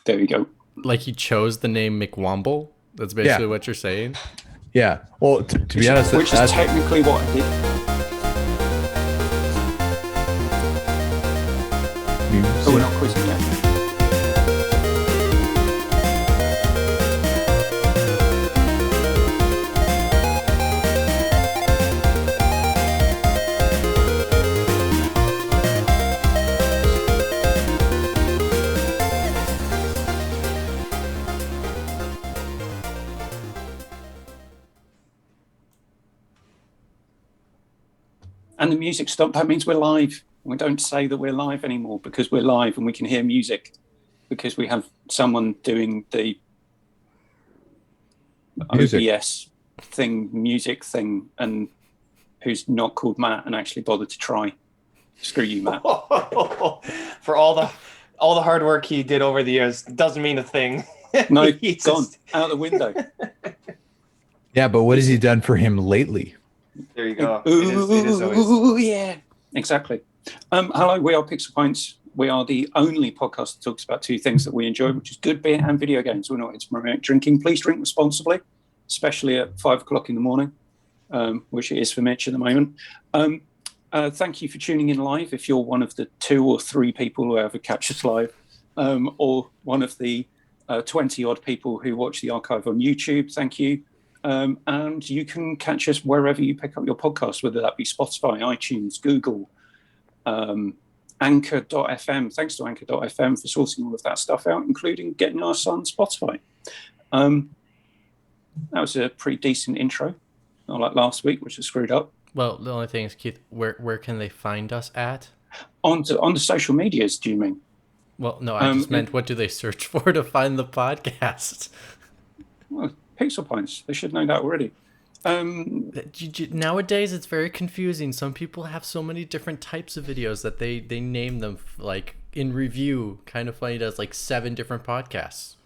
There you go. Like he chose the name McWomble? That's basically what you're saying? Yeah. Well, to be honest, which is technically what I did. Oh, we're not quizzing yet. And the music stopped. That means we're live. We don't say that we're live anymore because we're live and we can hear music because we have someone doing the OBS thing, music thing, and who's not called Matt and actually bothered to try. Screw you, Matt. For all the hard work he did over the years, doesn't mean a thing. No, he's gone out the window. Yeah, but what has he done for him lately? There you go. It is always... yeah, exactly. Hello, we are Pixel Pints. We are the only podcast that talks about two things that we enjoy, which is good beer and video games. We're not into promoting drinking. Please drink responsibly, especially at 5 o'clock in the morning, which it is for Mitch at the moment. Thank you for tuning in live. If you're one of the 2 or 3 people who ever catch us live, or one of the 20 odd people who watch the archive on YouTube, thank you. And you can catch us wherever you pick up your podcast, whether that be Spotify, iTunes, Google, Anchor.fm. Thanks to Anchor.fm for sorting all of that stuff out, including getting us on Spotify. That was a pretty decent intro, not like last week, which was screwed up. Well, the only thing is, Keith, where can they find us at? On the social medias, do you mean? Well, no, I just meant what do they search for to find the podcast? Well, Pixel Pints. They should know that already. Nowadays, it's very confusing. Some people have so many different types of videos that they name them, like, in review, kind of funny, does like 7 different podcasts.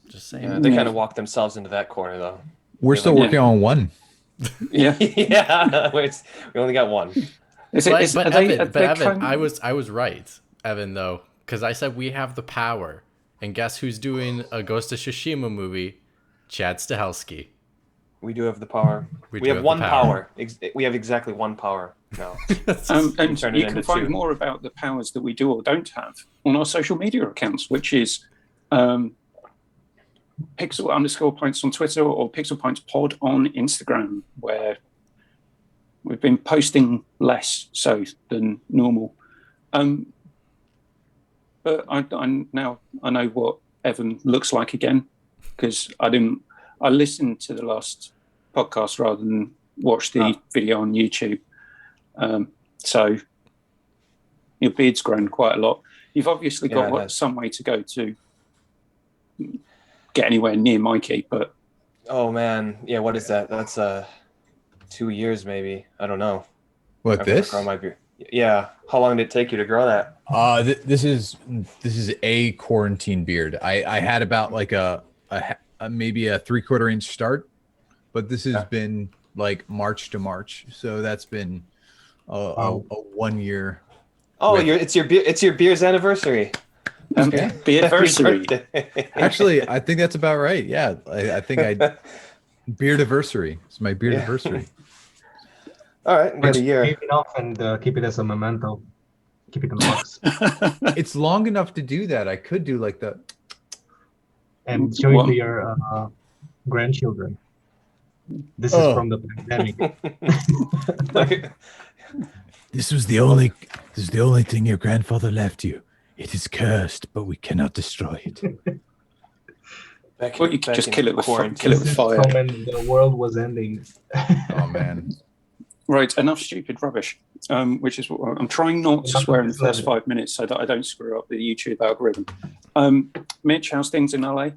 Just saying. Yeah, they kind of walk themselves into that corner, though. We're still working on one. Yeah. Yeah, we only got one. Evan, I was right, Evan, though, because I said we have the power. And guess who's doing a Ghost of Tsushima movie? Chad Stahelski. We do have the power. We have one power. We have exactly one power now. And you can find more about the powers that we do or don't have on our social media accounts, which is Pixel_Pints on Twitter or Pixel Pints Pod on Instagram, where we've been posting less so than normal. But I know what Evan looks like again, because I listened to the last podcast rather than watch the video on YouTube. So your beard's grown quite a lot. You've obviously got some way to go to get anywhere near Mikey, but... Oh, man. Yeah, what is that? That's 2 years, maybe. I don't know. What, this? Yeah. How long did it take you to grow that? This is a quarantine beard. I had about like a maybe a 3/4 inch start, but this has been like March to March, so that's been a 1 year. Oh, it's your beer's anniversary. Beardversary. Actually, I think that's about right. Yeah, I think beardiversary. It's my beardiversary. All right, we got a year. Keep it off and keep it as a memento. Keep it in the box. It's long enough to do that. I could do like the. And show it to your grandchildren. This is from the pandemic. This is the only thing your grandfather left you. It is cursed, but we cannot destroy it. Well, you could just kill it with fire. When the world was ending. Oh man. Right, enough stupid rubbish. Which is what I'm trying not to swear in the first 5 minutes so that I don't screw up the YouTube algorithm. Mitch, how's things in LA?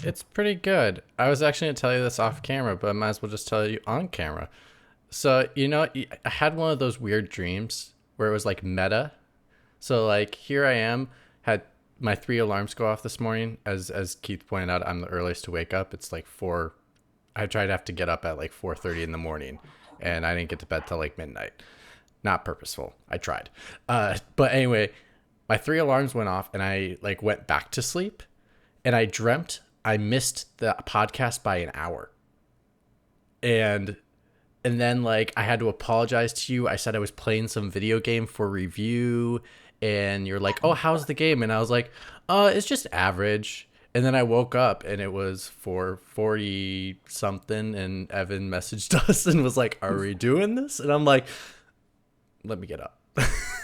It's pretty good. I was actually going to tell you this off camera, but I might as well just tell you on camera. So, I had one of those weird dreams where it was like meta. So like here I am, had my 3 alarms go off this morning. As Keith pointed out, I'm the earliest to wake up. It's like 4. I tried to have to get up at like 4:30 in the morning, and I didn't get to bed till like midnight. Not purposeful. I tried. But anyway, my 3 alarms went off and I like went back to sleep and I dreamt I missed the podcast by an hour. And then like I had to apologize to you. I said I was playing some video game for review and you're like, "Oh, how's the game?" And I was like, it's just average." And then I woke up and it was 4:40 something and Evan messaged us and was like, "Are we doing this?" And I'm like, "Let me get up."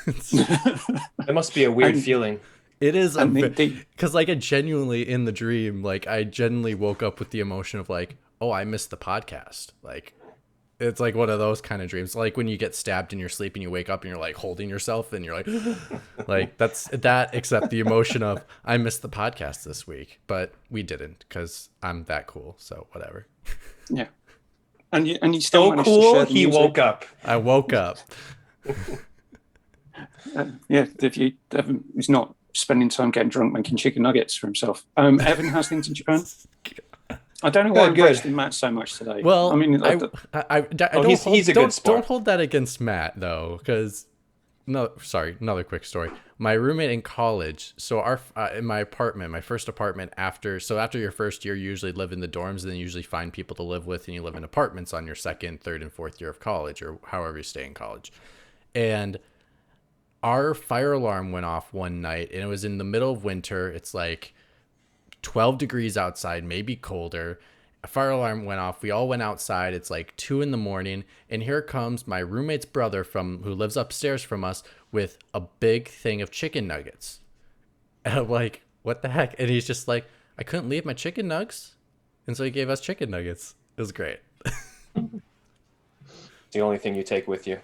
It must be a weird feeling. It is because like I genuinely in the dream, like I genuinely woke up with the emotion of like, "Oh, I missed the podcast." Like it's like one of those kind of dreams, like when you get stabbed in your sleep and you wake up and you're like holding yourself and you're like that's that, except the emotion of I missed the podcast this week, but we didn't because I'm that cool, so whatever. Yeah, and you still So cool. He music. woke up. I woke up. Yeah, if you Evan is not spending time getting drunk making chicken nuggets for himself. Evan, how's things in Japan? I don't know why I'm roasting Matt so much today. Well, I mean, he's a good sport. Don't hold that against Matt though, because another quick story. My roommate in college, so in my apartment, my first apartment after your first year, you usually live in the dorms, and then you usually find people to live with, and you live in apartments on your second, third, and fourth year of college, or however you stay in college. And our fire alarm went off one night, and it was in the middle of winter. It's like 12 degrees outside, maybe colder. A fire alarm went off. We all went outside. It's like 2 a.m. And here comes my roommate's brother who lives upstairs from us with a big thing of chicken nuggets. And I'm like, what the heck? And he's just like, I couldn't leave my chicken nugs. And so he gave us chicken nuggets. It was great. It's the only thing you take with you.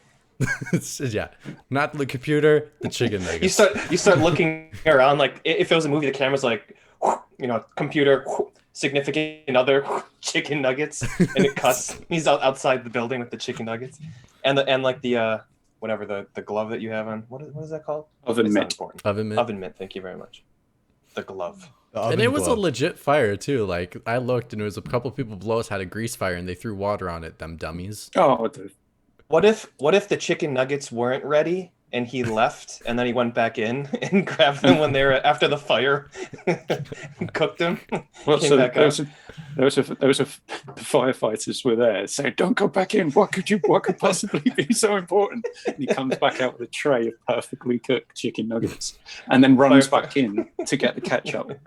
Yeah, not the computer, the chicken nuggets. You start looking around, like if it was a movie, the camera's like, computer, significant other, chicken nuggets, and it cuts. He's outside the building with the chicken nuggets, and the whatever the glove that you have on. What is that called? Oven mitt. Oven mitt. Oven mitt. Thank you very much. The glove. And it was a legit fire too. Like I looked, and it was a couple people below us had a grease fire, and they threw water on it. Them dummies. Oh. What if the chicken nuggets weren't ready and he left and then he went back in and grabbed them when they were after the fire and cooked them? Well, so there was the firefighters were there saying, "Don't go back in. What could possibly be so important?" And he comes back out with a tray of perfectly cooked chicken nuggets and then runs back in to get the ketchup.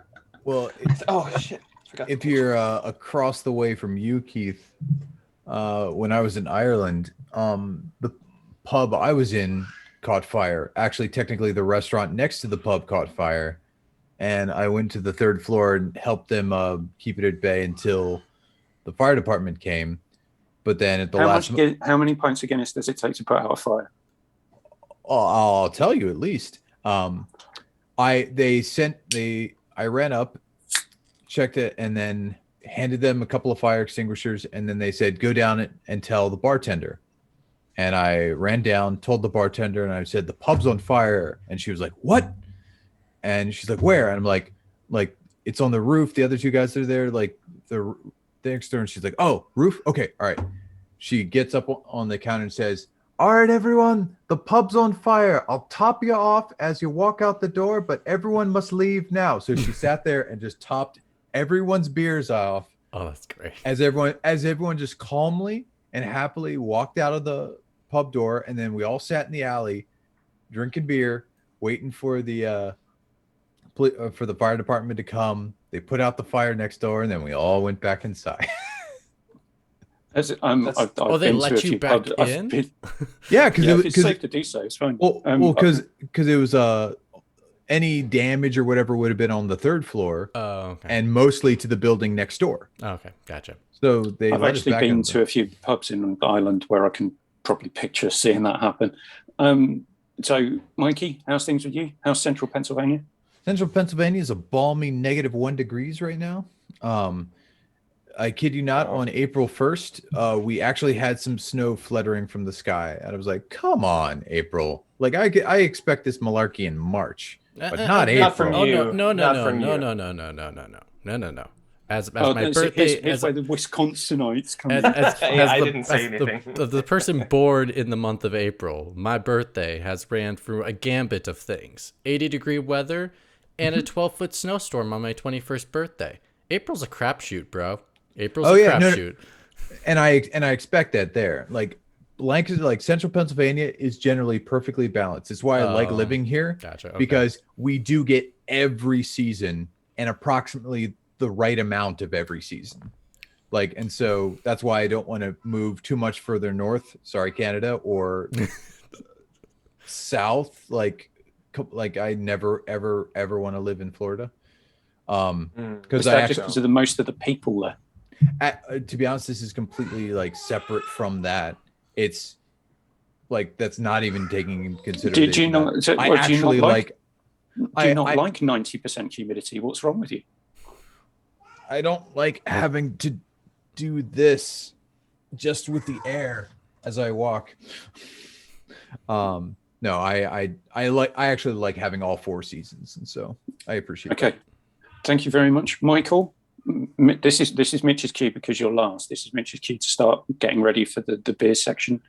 Well, oh shit! If you're across the way from you, Keith, when I was in Ireland, the pub I was in caught fire. Actually, technically, the restaurant next to the pub caught fire, and I went to the 3rd floor and helped them keep it at bay until the fire department came. But then at the how many pints of Guinness does it take to put out a fire? I'll tell you at least. I ran up, checked it, and then handed them a couple of fire extinguishers, and then they said, "Go down it and tell the bartender." And I ran down, told the bartender, and I said, "The pub's on fire." And she was like, "What?" And she's like, "Where?" And I'm like, "It's on the roof. The other 2 guys are there, like the next door." And she's like, "Oh, roof? Okay, all right." She gets up on the counter and says, "All right, everyone, the pub's on fire. I'll top you off as you walk out the door, but everyone must leave now." So she sat there and just topped everyone's beers off. Oh, that's great. As everyone just calmly and happily walked out of the pub door, and then we all sat in the alley drinking beer, waiting for the fire department to come. They put out the fire next door, and then we all went back inside. They let you back in? Yeah, because it's safe to do so. It's fine. Well, because it was any damage or whatever would have been on the 3rd floor. Oh, okay. And mostly to the building next door. Oh, okay, gotcha. So I've actually been to a few pubs in Ireland where I can probably picture seeing that happen. So, Mikey, how's things with you? How's Central Pennsylvania? Central Pennsylvania is a balmy -1 degrees right now. I kid you not, on April 1st, we actually had some snow fluttering from the sky. And I was like, come on, April. Like, I expect this malarkey in March, but not April. Not from you. No. as my birthday, here's where the Wisconsinites come as, in. as, Hey, as I the, didn't say as anything. the person born in the month of April, my birthday has ran through a gambit of things: 80-degree weather and a 12-foot snowstorm on my 21st birthday. April's a crapshoot, bro. April's a crapshoot. And I expect that there. Like Lancaster, like Central Pennsylvania is generally perfectly balanced. It's why I like living here. Gotcha. Okay. Because we do get every season and approximately the right amount of every season. Like, and so that's why I don't want to move too much further north. Sorry, Canada, or south. Like I never ever want to live in Florida. Because I actually, because of the most of the people there. To be honest, this is completely like separate from that. It's like that's not even taking into consideration. Did you not? So, I actually like. Do you not like 90% humidity? What's wrong with you? I don't like having to do this just with the air as I walk. No, I actually like having all 4 seasons, and so I appreciate it. Okay. Thank you very much, Michael. This is Mitch's cue because you're last. This is Mitch's cue to start getting ready for the beer section.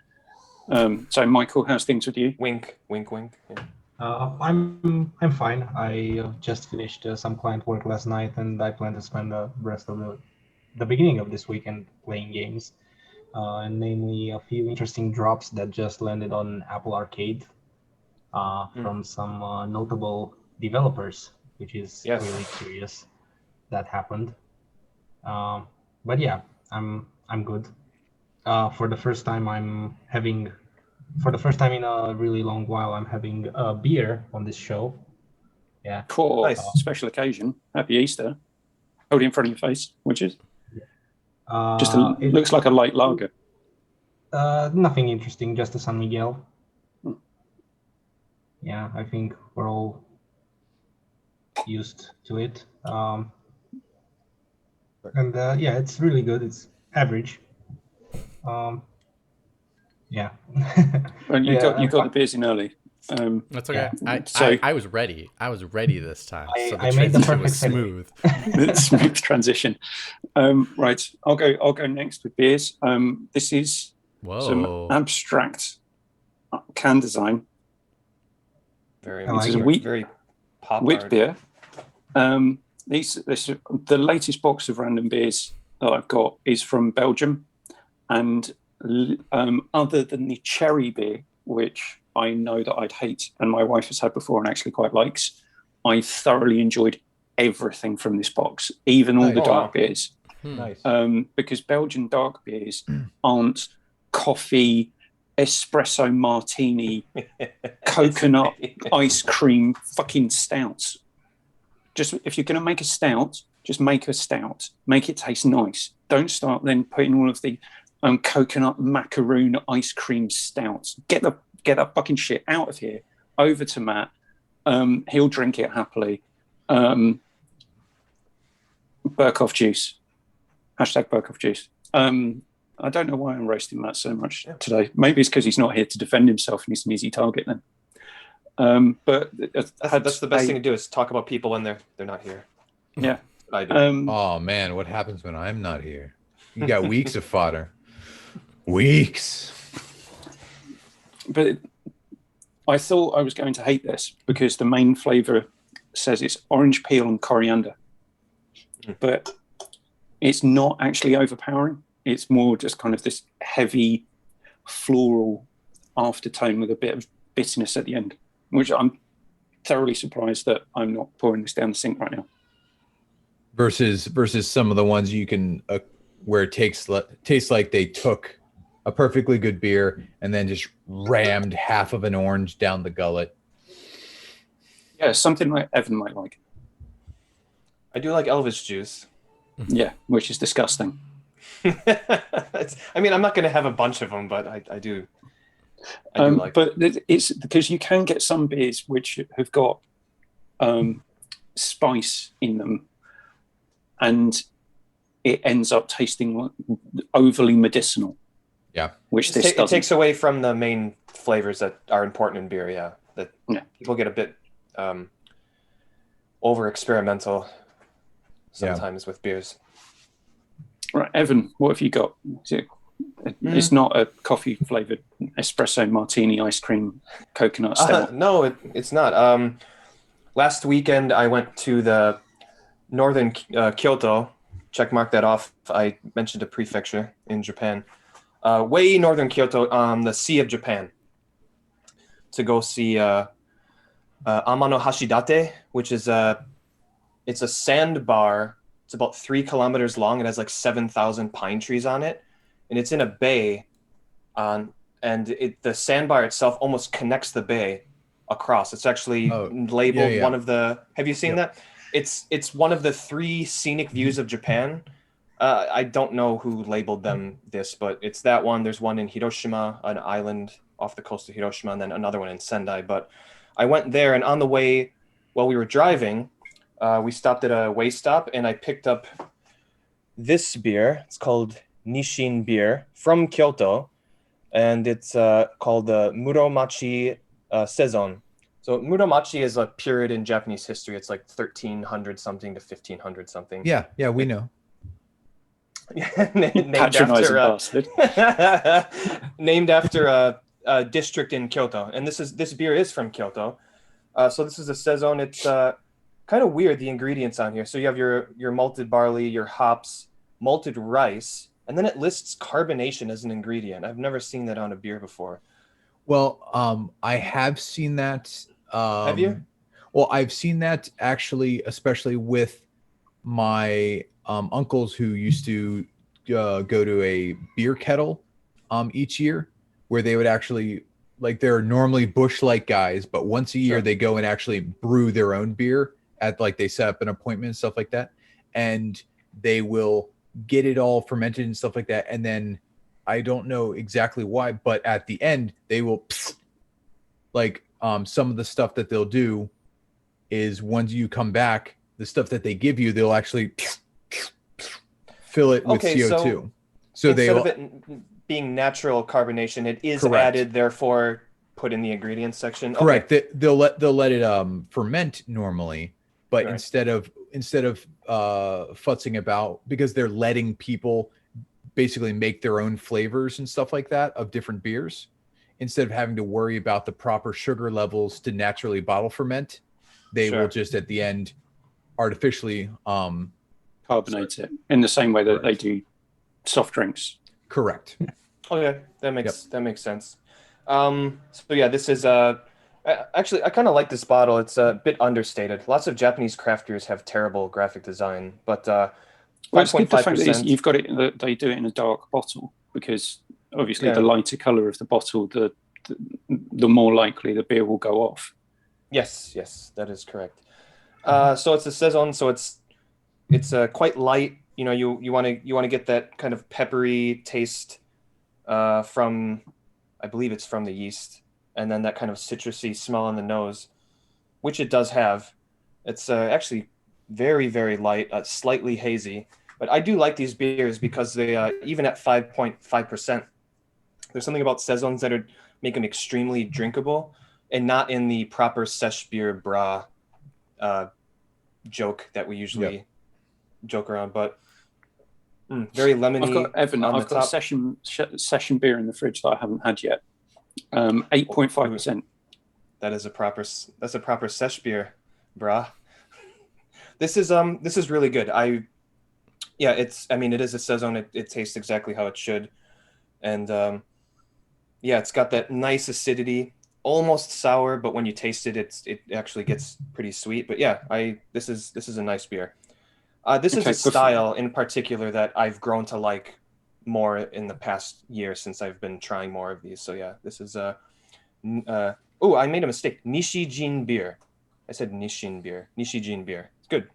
So, Michael, how's things with you? Wink, wink, wink. Yeah. I'm fine. I just finished some client work last night, and I plan to spend the rest of the beginning of this weekend playing games, and namely a few interesting drops that just landed on Apple Arcade from some notable developers, which is really curious that happened. But yeah, I'm good. For the first time in a really long while, I'm having a beer on this show. Yeah. Cool. Nice. Special occasion. Happy Easter. Hold it in front of your face, which is it looks like a light lager. Nothing interesting, just a San Miguel. Yeah, I think we're all used to it. And yeah, it's really good. It's average. Yeah. And you got the beers in early. That's okay. Yeah. I was ready. I was ready this time. So I made the perfect was smooth. Smooth transition. Right, I'll go next with beers. This is some abstract can design. Very, very pop wheat art. beer. This the latest box of random beers that I've got is from Belgium, and other than the cherry beer, which I know that I'd hate and my wife has had before and actually quite likes, I thoroughly enjoyed everything from this box, even all the dark beers. Nice. Because Belgian dark beers aren't coffee, espresso martini, coconut ice cream fucking stouts. Just if you're going to make a stout, just make a stout. Make it taste nice. Don't start then putting all of the coconut macaroon ice cream stouts. Get that fucking shit out of here. Over to Matt. He'll drink it happily. Burkhoff juice. Hashtag Burkhoff juice. I don't know why I'm roasting Matt so much today. Maybe it's because he's not here to defend himself and he's an easy target then. But that's the best thing to do is talk about people when they're not here. Yeah. I do. Oh man, what happens when I'm not here? You got weeks of fodder. Weeks. But I thought I was going to hate this because the main flavor says it's orange peel and coriander. But it's not actually overpowering. It's more just kind of this heavy floral aftertone with a bit of bitterness at the end, which I'm thoroughly surprised that I'm not pouring this down the sink right now. Versus some of the ones you can where it tastes like they took a perfectly good beer and then just rammed half of an orange down the gullet. Yeah, something like Evan might like. I do like Elvis juice. Yeah, which is disgusting. I mean, I'm not going to have a bunch of them, but I do. I do like. But it's because you can get some beers which have got spice in them, and it ends up tasting overly medicinal. Yeah, which this doesn't. It takes away from the main flavors that are important in beer. Yeah, that people get a bit over experimental sometimes with beers. Right, Evan, what have you got? It's not a coffee flavored espresso martini ice cream coconut stout. No, it's not. Last weekend I went to the northern Kyoto. Check mark that off. I mentioned a prefecture in Japan. Way northern Kyoto on the Sea of Japan to go see Amano Hashidate, which is it's a sandbar. It's about 3 kilometers long. It has like 7,000 pine trees on it, and it's in a bay. And the sandbar itself almost connects the bay across. It's actually labeled one of the. Have you seen that? It's one of the 3 scenic views of Japan. I don't know who labeled them this, but it's that one. There's one in Hiroshima, an island off the coast of Hiroshima, and then another one in Sendai. But I went there, and on the way, while we were driving, we stopped at a way stop, and I picked up this beer. It's called Nishin beer from Kyoto, and it's called the Muromachi Saison. So Muromachi is a period in Japanese history. It's like 1300 something to 1500 something. Yeah, we know. named Patronizing after bastard. named after a district in Kyoto, and this beer is from Kyoto. So this is a saison. It's kind of weird, the ingredients on here. So you have your malted barley, your hops, malted rice, and then it lists carbonation as an ingredient. I've never seen that on a beer before. Well, I have seen that. Have you? Well, I've seen that actually, especially with my uncles who used to go to a beer kettle each year, where they would actually, like, they're normally bush-like guys, but once a year they go and actually brew their own beer at, like, they set up an appointment and stuff like that, and they will get it all fermented and stuff like that, and then I don't know exactly why, but at the end they will some of the stuff that they'll do is once you come back, the stuff that they give you, they'll actually fill it with CO2. So they instead of it being natural carbonation, it is added, therefore put in the ingredients section. Correct. Okay. They'll let it ferment normally, but instead of futzing about, because they're letting people basically make their own flavors and stuff like that of different beers, instead of having to worry about the proper sugar levels to naturally bottle ferment, they will just at the end artificially carbonate it in the same way that they do soft drinks. Correct. Okay, that makes sense. So yeah, this is actually, I kind of like this bottle. It's a bit understated. Lots of Japanese craft beers have terrible graphic design, but well, it's good the fact that you've got it. They do it in a dark bottle, because obviously the lighter color of the bottle, the more likely the beer will go off. Yes, that is correct. So it's a saison, so it's quite light. You know, you want to get that kind of peppery taste from, I believe it's from the yeast, and then that kind of citrusy smell on the nose, which it does have. It's actually very, very light, slightly hazy. But I do like these beers because they, even at 5.5%, there's something about saisons that make them extremely drinkable, and not in the proper sesh beer bra joke that we usually joke around. But very lemony. I've got a session beer in the fridge that I haven't had yet. 8.5%. That's a proper sesh beer, brah. This is really good. it is a saison. It tastes exactly how it should, and it's got that nice acidity, almost sour, but when you taste it, it actually gets pretty sweet. But this is a nice beer. This is a style in particular that I've grown to like more in the past year since I've been trying more of these. So yeah, this is I made a mistake. Nishijin beer. I said Nishin beer. Nishijin beer. It's good.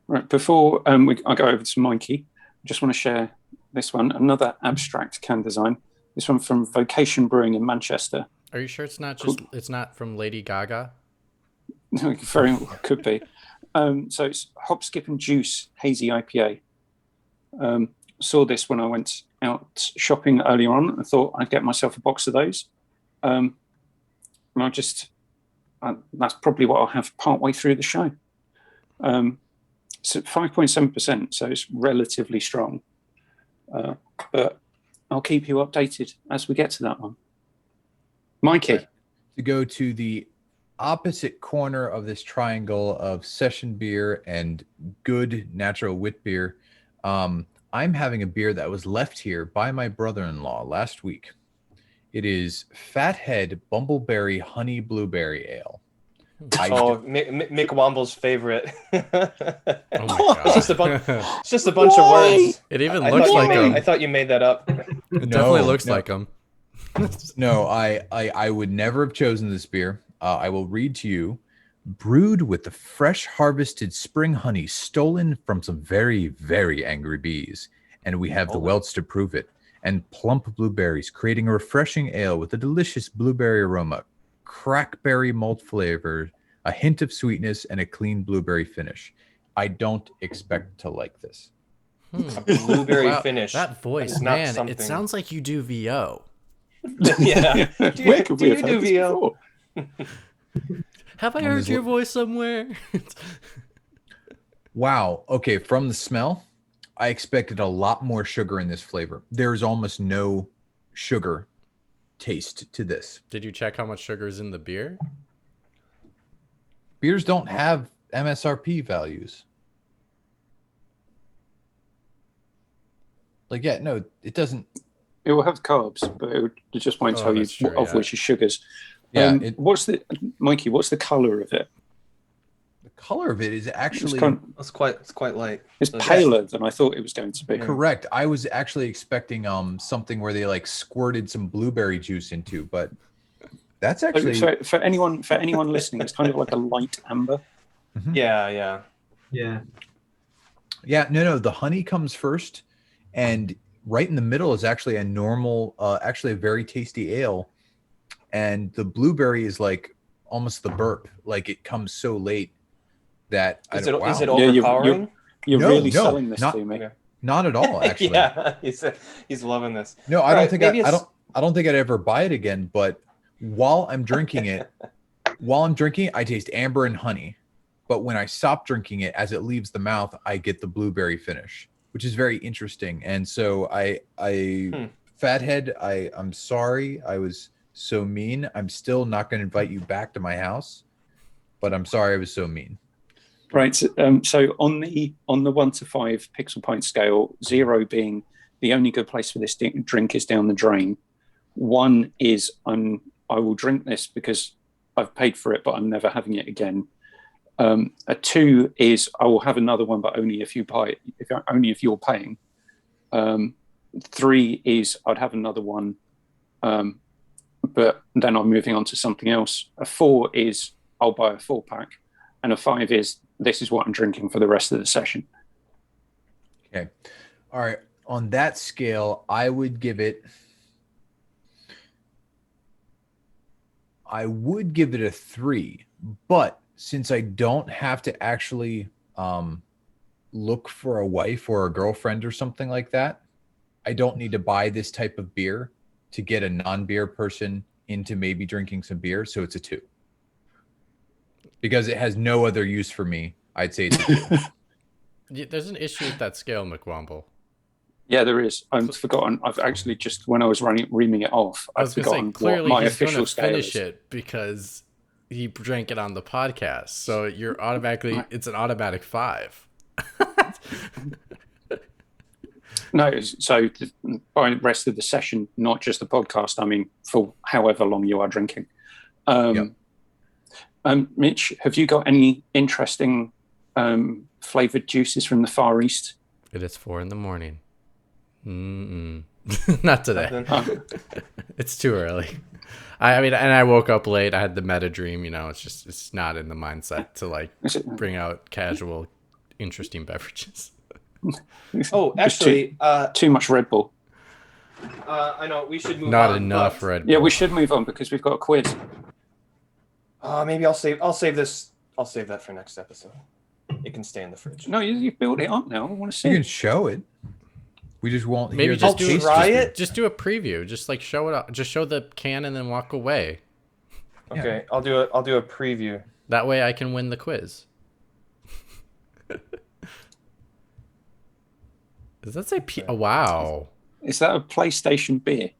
Right, before I go over to Mikey, I just want to share this one, another abstract can design. This one from Vocation Brewing in Manchester. Are you sure it's not it's not from Lady Gaga? Very well, could be. So it's Hop, Skip and Juice Hazy IPA. Saw this when I went out shopping earlier on. I thought I'd get myself a box of those. And that's probably what I'll have partway through the show. So 5.7%, so it's relatively strong. But I'll keep you updated as we get to that one. Mikey. To go to the opposite corner of this triangle of session beer and good natural wit beer, I'm having a beer that was left here by my brother-in-law last week. It is Fathead Bumbleberry Honey Blueberry Ale. Mick Womble's favorite. Oh my god! It's just a bunch of words. It even looks like him. I thought you made that up. It definitely looks like him. No, I would never have chosen this beer. I will read to you. Brewed with the fresh harvested spring honey stolen from some very, very angry bees. And we have the welts to prove it. And plump blueberries, creating a refreshing ale with a delicious blueberry aroma, crackberry malt flavor, a hint of sweetness, and a clean blueberry finish. I don't expect to like this. Blueberry finish. That voice, man, it sounds like you do VO. Yeah. Where could we have do heard this VO? before? Have I heard your voice somewhere? Wow. Okay, from the smell, I expected a lot more sugar in this flavor. There's almost no sugar taste to this. Did you check how much sugar is in the beer? Beers don't have MSRP values. Like, yeah, no, it doesn't. It will have carbs, but it just won't tell you true, of which is sugars. Yeah, Mikey? What's the color of it? the color of it is actually It's quite light. It's paler than I thought it was going to be. correct. I was actually expecting something where they like squirted some blueberry juice into, but that's actually So for anyone listening, it's kind of like a light amber. Yeah. Yeah, no, the honey comes first, and right in the middle is actually a normal, actually a very tasty ale, and the blueberry is like almost the burp, like it comes so late that Is it wow. overpowering? You're No, really no, selling this not- to me. Not at all, actually. Yeah, he's loving this. No, I All don't right, think maybe I it's- don't think I'd ever buy it again. But while I'm drinking it, I taste amber and honey. But when I stop drinking it, as it leaves the mouth, I get the blueberry finish, which is very interesting. And so Fathead, I'm sorry, I was so mean. I'm still not going to invite you back to my house, but I'm sorry I was so mean. Right. So on the 1 to 5 pixel pint scale, 0 being the only good place for this drink is down the drain. 1 is I will drink this because I've paid for it, but I'm never having it again. A 2 is I will have another one, but only if you're paying. 3 is I'd have another one, but then I'm moving on to something else. A 4 is I'll buy a 4-pack, and a 5 is this is what I'm drinking for the rest of the session. Okay. All right. On that scale, I would give it a 3, but since I don't have to actually look for a wife or a girlfriend or something like that, I don't need to buy this type of beer to get a non-beer person into maybe drinking some beer. So it's a 2. Because it has no other use for me, I'd say it's a 2. There's an issue with that scale, McWomble. Yeah, there is. I've forgotten. I've actually just when I was reaming it off, I I've was going to say, forgotten clearly what my he's going official to scale finish is. it because he drank it on the podcast. So you're automatically, it's an automatic 5. No, so by the rest of the session, not just the podcast. I mean, for however long you are drinking. Yep. Mitch, have you got any interesting flavored juices from the Far East? It is 4 a.m. Not today. It's too early. I mean, and I woke up late. I had the meta dream. It's not in the mindset to like bring out casual, interesting beverages. Oh, actually, Too much Red Bull. I know we should move Not on. enough but, Red Bull. Yeah, we should move on because we've got a quiz. Maybe I'll save this. I'll save that for next episode. It can stay in the fridge. No, you've built it up now. I want to see. You can show it. We just won't Maybe hear just the do taste try of it. Just do a preview. Just like show it up. Just show the can and then walk away. Okay, I'll do a preview. That way I can win the quiz. Does that say P? Oh, wow. Is that a PlayStation beer?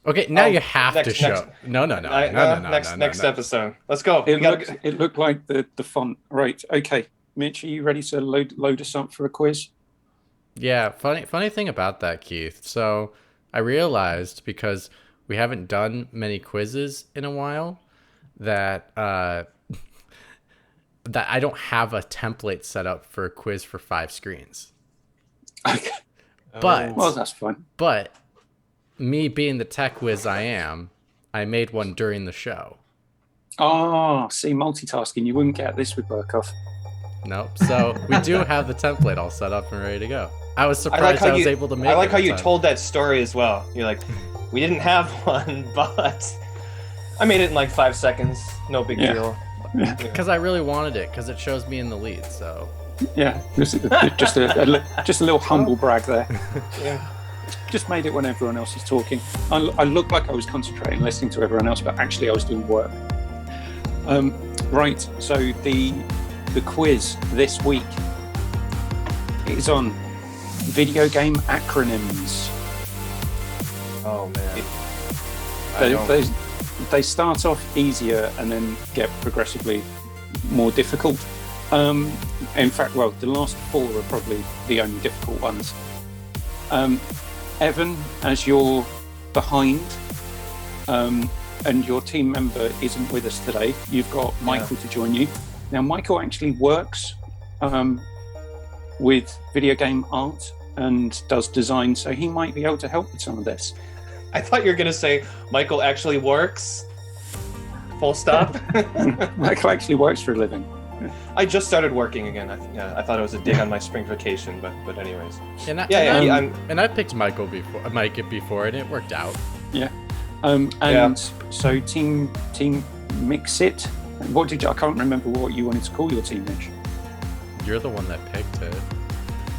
Okay, now Oh, you have to next- show. next- No. Next episode. Let's go. It looked like the font. Right. Okay. Mitch, are you ready to load us up for a quiz? Yeah, funny thing about that, Keith. So I realized, because we haven't done many quizzes in a while, that that I don't have a template set up for a quiz for 5 screens. Okay. But Well, that's fine. But me being the tech whiz I am, I made one during the show. Oh, see, multitasking. You wouldn't get this with Burkhoff. Nope. So we do have the template all set up and ready to go. I was surprised I was able to make it. I like how in you time. told that story as well. You're like, we didn't have one, but I made it in like 5 seconds. No big Yeah. deal. Because I really wanted it, because it shows me in the lead. So Yeah, just a little humble brag there. Yeah. Just made it when everyone else is talking. I looked like I was concentrating, listening to everyone else, but actually I was doing work. Right, so the quiz this week is on video game acronyms. Oh man. They start off easier and then get progressively more difficult. In fact, well, the last 4 are probably the only difficult ones. Evan, as you're behind, and your team member isn't with us today, you've got Michael to join you. Now, Michael actually works with video game art and does design, so he might be able to help with some of this. I thought you were gonna say Michael actually works. Full stop. Michael actually works for a living. I just started working again. I thought it was a dig on my spring vacation, but anyways. and I, Yeah, and, yeah, I, and I picked Mike before, and it worked out. Yeah. So team Mix It. What did you? I can't remember what you wanted to call your team, Mitch. You're the one that picked it.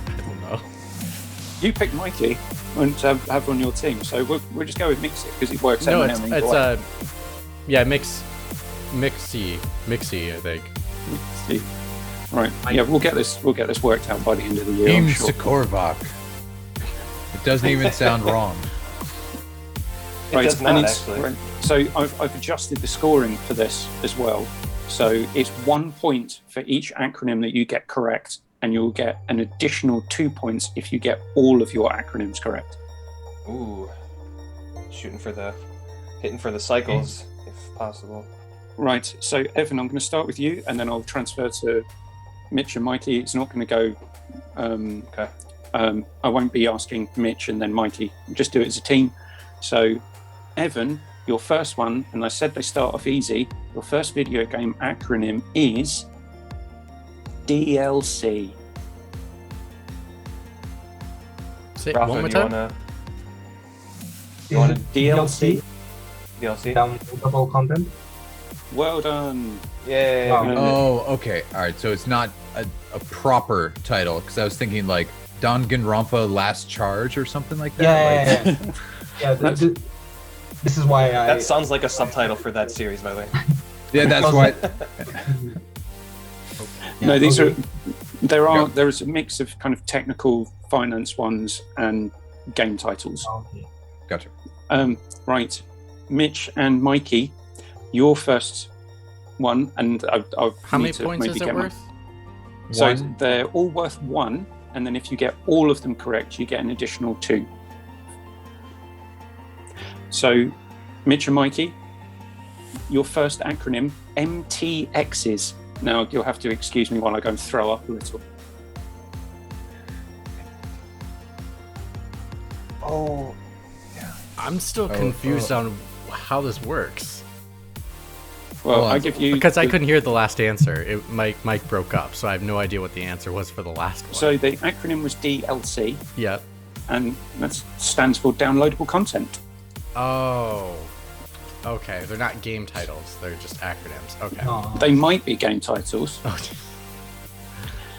I don't know. You picked Mikey and to have on your team, so we'll just go with Mix It because it works No, out. Mixy, I think. Right. Yeah, we'll get this worked out by the end of the year. I'm Team sure. Sikorvak. It doesn't even sound wrong. It does not, actually. Right. So I've adjusted the scoring for this as well. So it's 1 point for each acronym that you get correct, and you'll get an additional 2 points if you get all of your acronyms correct. Ooh. Hitting for the cycles, if possible. Right. So Evan, I'm going to start with you, and then I'll transfer to Mitch and Mikey. It's not going to go. Okay. I won't be asking Mitch and then Mikey. Just do it as a team. So, Evan, your first one, and I said they start off easy. Your first video game acronym is DLC. Say it Rafa, one more do you time. You wanna DLC. DLC? Downloadable content. Well done. Yay. Oh, okay. All right. So it's not a proper title, because I was thinking like Danganronpa Last Charge or something like that. Yeah. This is why I. That sounds like a subtitle for that series, by the way. Yeah, that's why. No, there is a mix of kind of technical finance ones and game titles. Okay. Gotcha. Right, Mitch and Mikey, your first one, and I'll How many need to points maybe is it get worth? So 1. they're all worth 1, and then if you get all of them correct, you get an additional 2. So, Mitch and Mikey, your first acronym, MTXs. Now, you'll have to excuse me while I go and throw up a little. Oh. I'm still confused on how this works. Well, Hold on. I give you... Because I couldn't hear the last answer. Mike broke up, so I have no idea what the answer was for the last one. So the acronym was DLC, yeah. and that stands for downloadable content. Oh. Okay, they're not game titles. They're just acronyms. Okay. No. They might be game titles.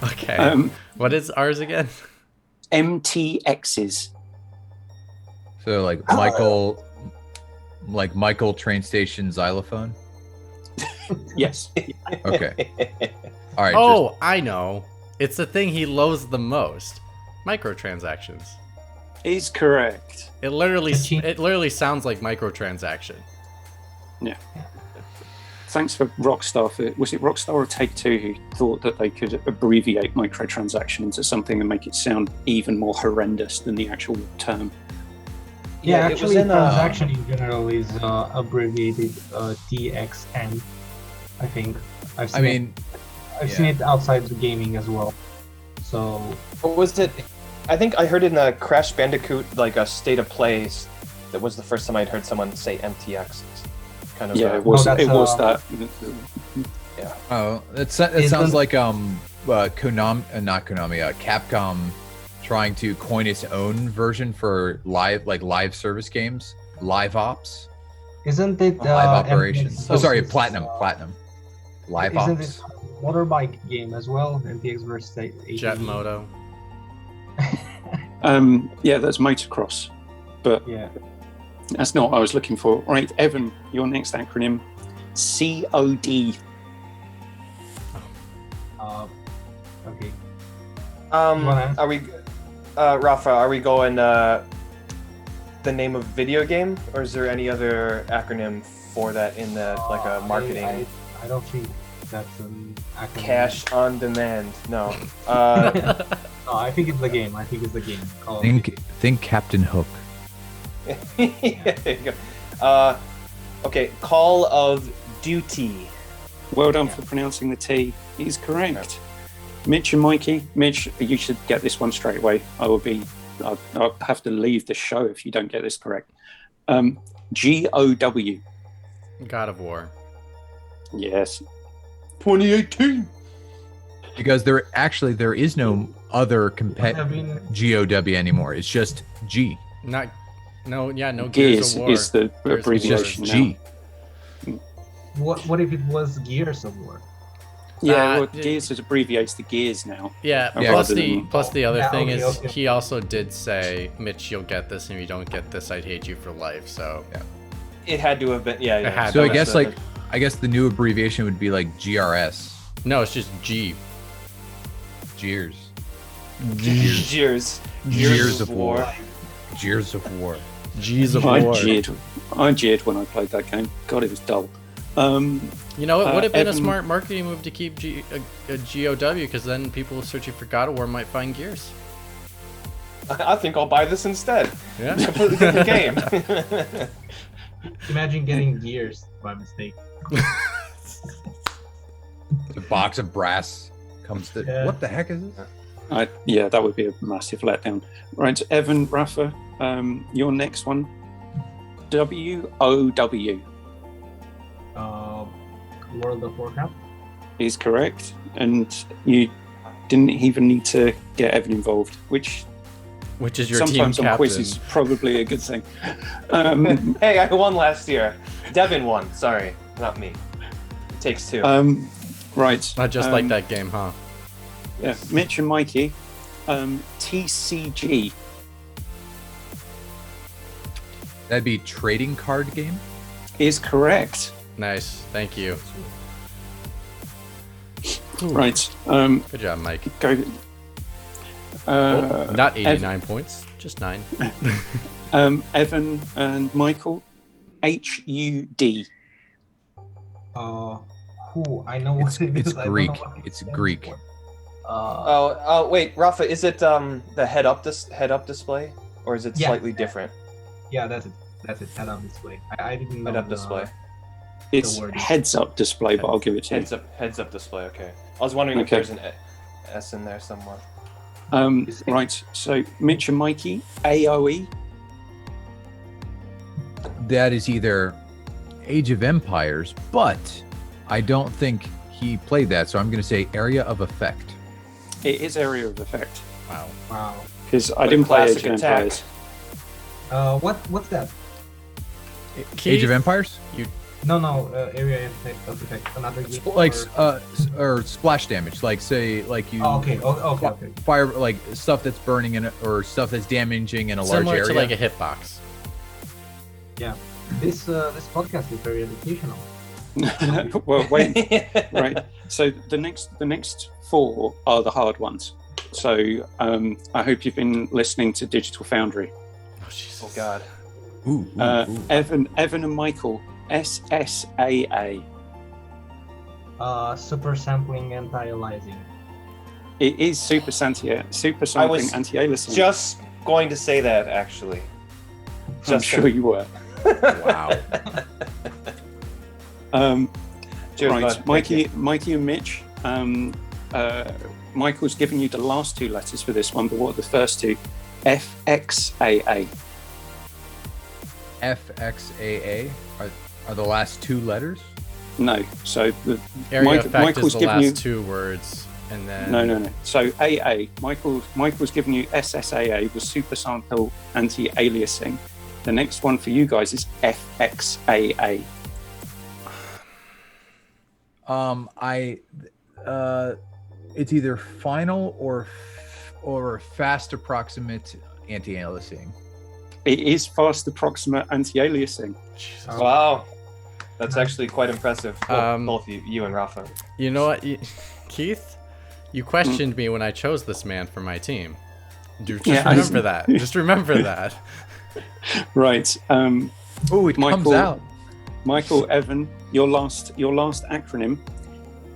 Okay. What is ours again? MTXs. So like Michael train station xylophone. Yes. Okay. All right. Oh, I know. It's the thing he loathes the most. Microtransactions. Is correct. It literally Cha-ching. sounds like microtransaction. Yeah. Thanks for Rockstar. Was it Rockstar or Take-Two who thought that they could abbreviate microtransaction into something and make it sound even more horrendous than the actual term? Yeah, it was actually, in transaction in general is abbreviated TXN. I think. I've seen it outside the gaming as well. So. What was it? I think I heard in the Crash Bandicoot, like a state of play, that was the first time I'd heard someone say MTX. Kind of. Yeah, it was. that's, It was that. Yeah. Oh, that sounds like Konami, not Konami, Capcom trying to coin its own version for live service games, live ops, Isn't it live operations. MTX Sorry, versus, platinum, live Isn't ops. it motorbike game as well? MTX versus ATV. Jet Moto. Yeah, that's motocross, but Yeah. that's not what I was looking for. Right, Evan, your next acronym, COD. Okay. Are we, Rafa? Are we going the name of video game, or is there any other acronym for that in the like a marketing? I don't think that's an acronym. Cash on demand. No. No, I think it's the game. Call of Think Duty. Captain Hook. Yeah, there you go. Okay, Call of Duty. Well done for pronouncing the T. He's correct. Mitch and Mikey. Mitch, you should get this one straight away. I'll have to leave the show if you don't get this correct. GOW. God of War. Yes. 2018. Because there is no other GOW anymore. It's just G. No Gears Gears of War. is the Gears of War. It's abbreviation just now. G. What if it was Gears of War? Yeah, well, Gears is abbreviates to Gears now. Yeah, Yeah, plus the other Yeah, thing okay, is okay. he also did say, Mitch, you'll get this, and if you don't get this, I'd hate you for life. So It had to have been. Yeah. It had So to I guess the new abbreviation would be like GRS. no, it's just G. Gears. Gears. Gears of War. Gears of War. G's of I War. jeered when I played that game. God, it was dull. You know, it would have been a Evan- smart marketing move to keep a GOW, because then people searching for God of War might find Gears. I think I'll buy this instead. Yeah. Completely different game. Imagine getting Gears by mistake. The box of brass comes to. Yeah. What the heck is this? Yeah, that would be a massive letdown. Right, Evan, Rafa, your next one. WOW World of Warcraft. is correct, and you didn't even need to get Evan involved, which Which is your sometimes team on captain. quizzes is probably a good thing. Hey, I won last year. Devin won. Sorry, not me. It takes two. Right. Not just like that game, huh? Yeah, Mitch and Mikey, TCG. That'd be trading card game. Is correct. Nice. Thank you. Right. Good job, Mike. Go. Not 89 points, just 9. Evan and Michael, HUD. I know what it is. It's I don't Greek. know what it It's stands Greek. for. Oh, wait, Rafa, is it the head-up display, or is it Yeah. slightly different? Yeah, that's it. Head-up display. I didn't know. Head-up display. It's word. heads-up display, but I'll give it to you. Heads-up display. Okay. I was wondering if Okay. there's an S in there somewhere. Right. So Mitch and Mikey, AOE. That is either Age of Empires, but I don't think he played that, so I'm going to say Area of Effect. It is Area of Effect Wow. Wow. because I Like didn't play Age classic of attack. Empires. What's that? Age of Empires? No, area of effect. Another game. Like or- or splash damage, like say like you Oh, okay. fire like stuff that's burning in or stuff that's damaging in a large Similar area. to like a hitbox. Yeah. This podcast is very educational. Well, wait. Right. So the next 4 are the hard ones. So I hope you've been listening to Digital Foundry. Oh, Jesus. Oh God. Ooh, Evan and Michael, SSAA. Super sampling anti-aliasing. It is super sampling anti-aliasing. Just going to say that actually. I'm sure you were. Wow. Cheers, Right, bud. Mikey and Mitch. Michael's given you the last two letters for this one, but what are the first two? FXAA. FXAA are the last two letters. No, so the Area effect Michael's is the given you last two words, and then no. So AA. Michael's given you SSAA was super sample anti-aliasing. The next one for you guys is FXAA. It's either final or fast approximate anti-aliasing. It is fast approximate anti-aliasing. Wow. That's actually quite impressive. Well, Um, both you and Rafa. you know what, Keith? You questioned me when I chose this man for my team. Just remember that. Just remember that. Right. Oh, it comes Michael- out. Michael, Evan, your last acronym,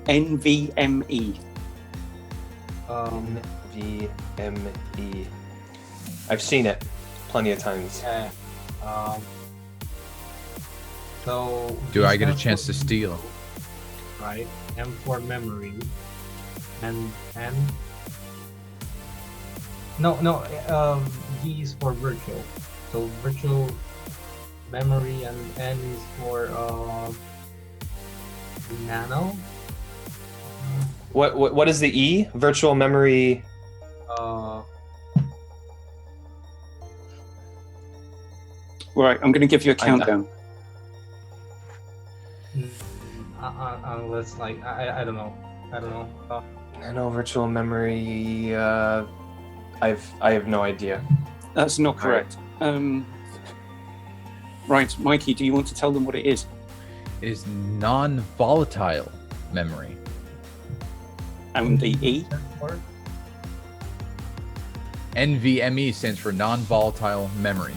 NVMe. NVME. I've seen it plenty of times. Yeah. So. Do I get a stands chance for- to steal? Right. M for memory. And N. No. V is for virtual. So virtual memory, and N is for nano. What is the E? Virtual memory. Right, I'm going to give you a countdown. Unless I don't know. Nano virtual memory. I have no idea. That's not correct. Right, Mikey, do you want to tell them what it is? It is non-volatile memory. And the E? NVMe stands for non-volatile memory.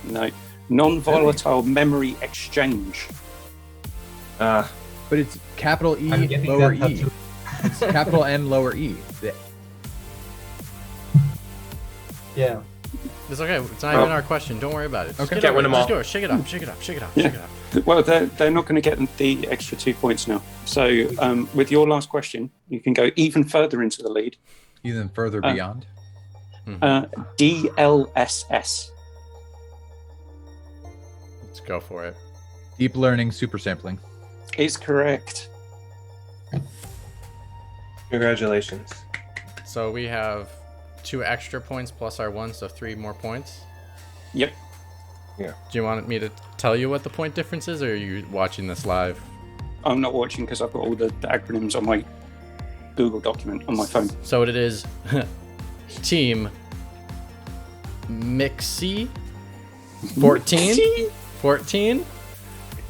No. Non-volatile memory exchange. But it's capital E, I'm getting lower that E. tattoo. It's capital N, lower E. Yeah. It's okay. It's not even our question. Don't worry about it. Just Okay. get Can't over win it. them Just all. go. Shake it off. Shake it off. Shake it off. Yeah. Shake it off. Well, they're not going to get the extra 2 points now. So with your last question, you can go even further into the lead. Even further beyond. DLSS. Let's go for it. Deep learning super sampling. Is correct. Congratulations. So we have 2 extra points plus our 1, so 3 more points. Yep. Do you want me to tell you what the point difference is, or are you watching this live? I'm not watching because I've got all the acronyms on my Google document on my phone. So it is Team Mixie 14.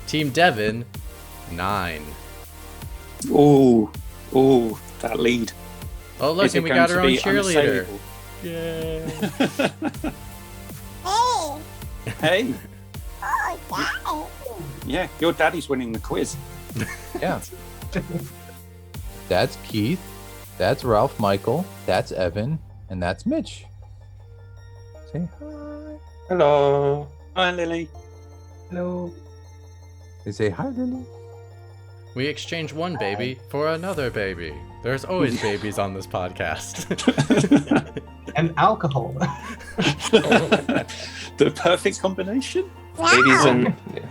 Team Devon 9. Oh, that lead. Oh, look, Is it and we going got to our own be cheerleader. unassailable? Yay. Hey. Yeah, your daddy's winning the quiz. Yeah. That's Keith. That's Ralph Michael. That's Evan. And that's Mitch. Say hi. Hello. Hi, Lily. Hello. They say hi, Lily. We exchange one baby for another baby. There's always babies on this podcast. And alcohol. The perfect combination.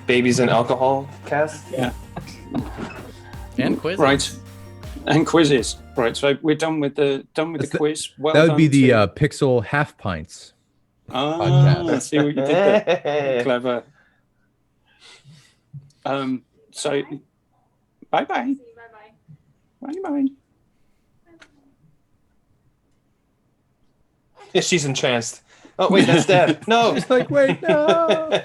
Babies and alcohol cast. Yeah. And quizzes. Right. And quizzes. Right. So we're done with the quiz. Well That would done be the to- Pixel half pints. I see what you did there. Hey. Clever. So bye bye. Bye bye. Yeah, she's entranced. Oh wait, that's Dad. No. It's like, wait, no.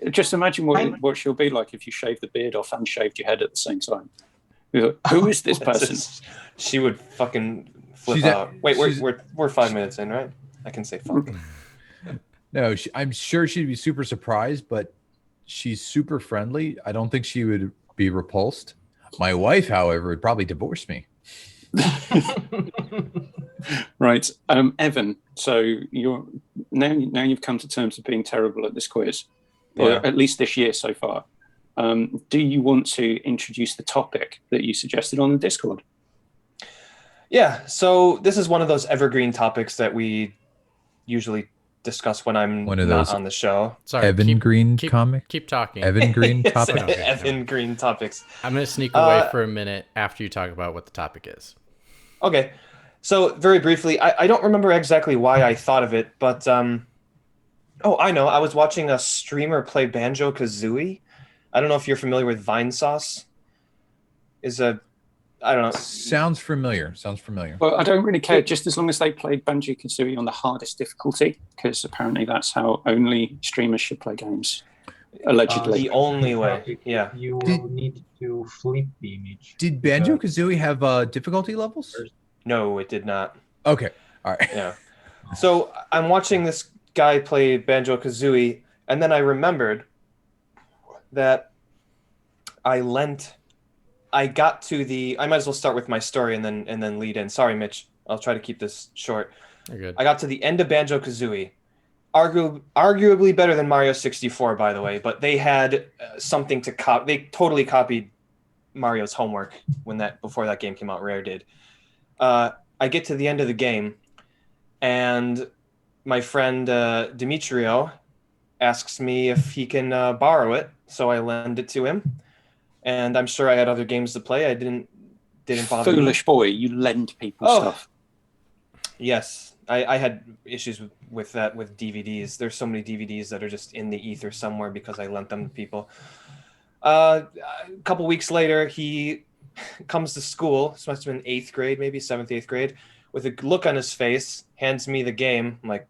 Just imagine what she'll be like if you shaved the beard off and shaved your head at the same time. You're like, who is this person? She would fucking flip She's out. Wait, she's- we're 5 minutes in, right? I can say fuck. No, I'm sure she'd be super surprised, but she's super friendly. I don't think she would be repulsed. My wife, however, would probably divorce me. Right, Evan. So you're now you've come to terms of being terrible at this quiz, or Yeah. at least this year so far. Do you want to introduce the topic that you suggested on the Discord? Yeah, so this is one of those evergreen topics that we usually discuss when I'm One of not those on the show. Sorry. Evan Green comic. Keep talking. Evan Green Yes, topic. Okay, Evan Green topics. I'm gonna sneak away for a minute after you talk about what the topic is. Okay, so very briefly, I don't remember exactly why I thought of it, but oh, I know. I was watching a streamer play Banjo-Kazooie. I don't know if you're familiar with Vine Sauce. I don't know. Sounds familiar. Well, I don't really care, just as long as they played Banjo-Kazooie on the hardest difficulty, because apparently that's how only streamers should play games, allegedly. The only way, yeah. You will need to flip the image. Did Banjo Kazooie have difficulty levels? No, it did not. Okay. All right. Yeah. So I'm watching this guy play Banjo-Kazooie, and then I remembered that I got to I might as well start with my story and then lead in. Sorry, Mitch. I'll try to keep this short. You're good. I got to the end of Banjo-Kazooie. Arguably better than Mario 64, by the way, but they had something to copy. They totally copied Mario's homework before that game came out. Rare did. I get to the end of the game, and my friend Demetrio asks me if he can borrow it, so I lend it to him. And I'm sure I had other games to play. I didn't bother. Foolish boy, you lend people stuff. Yes, I had issues with that with DVDs. There's so many DVDs that are just in the ether somewhere because I lent them to people. A couple weeks later, he comes to school. This must have been 8th grade, maybe 7th, 8th grade, with a look on his face, hands me the game. I'm like,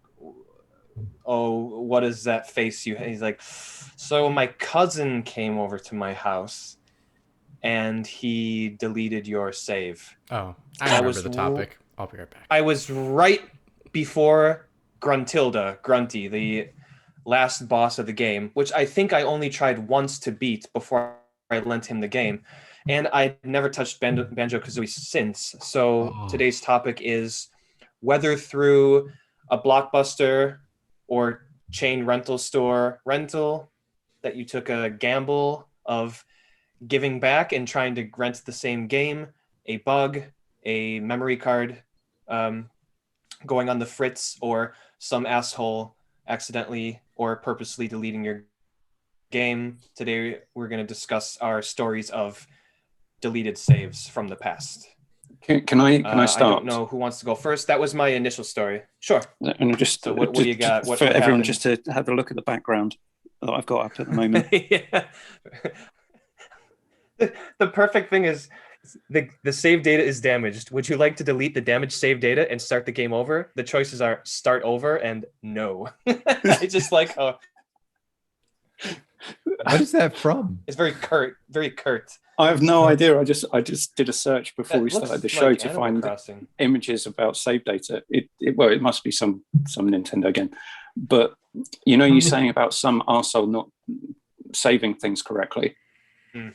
oh, what is that face you have? He's like, so my cousin came over to my house and he deleted your save. Oh, I remember the topic. I'll be right back. I was right before Grunty, the last boss of the game, which I think I only tried once to beat before I lent him the game. And I never touched Banjo-Kazooie since. So today's topic is whether through a Blockbuster or chain rental store rental that you took a gamble of giving back and trying to rent the same game, a bug, a memory card going on the fritz, or some asshole accidentally or purposely deleting your game. Today we're going to discuss our stories of deleted saves from the past. Can I start? I don't know who wants to go first. That was my initial story. Sure. And just So what do you got? What for everyone, happened? just to have a look at the background that I've got up at the moment. Yeah. The perfect thing is the save data is damaged. Would you like to delete the damaged save data and start the game over? The choices are start over and no. I just like how What is that from? it's very curt, very curt. I have no idea. I just did a search before That we looks started the like show to Animal find Crossing. images about save data. It must be some Nintendo game. But you're saying about some arsehole not saving things correctly. Hmm.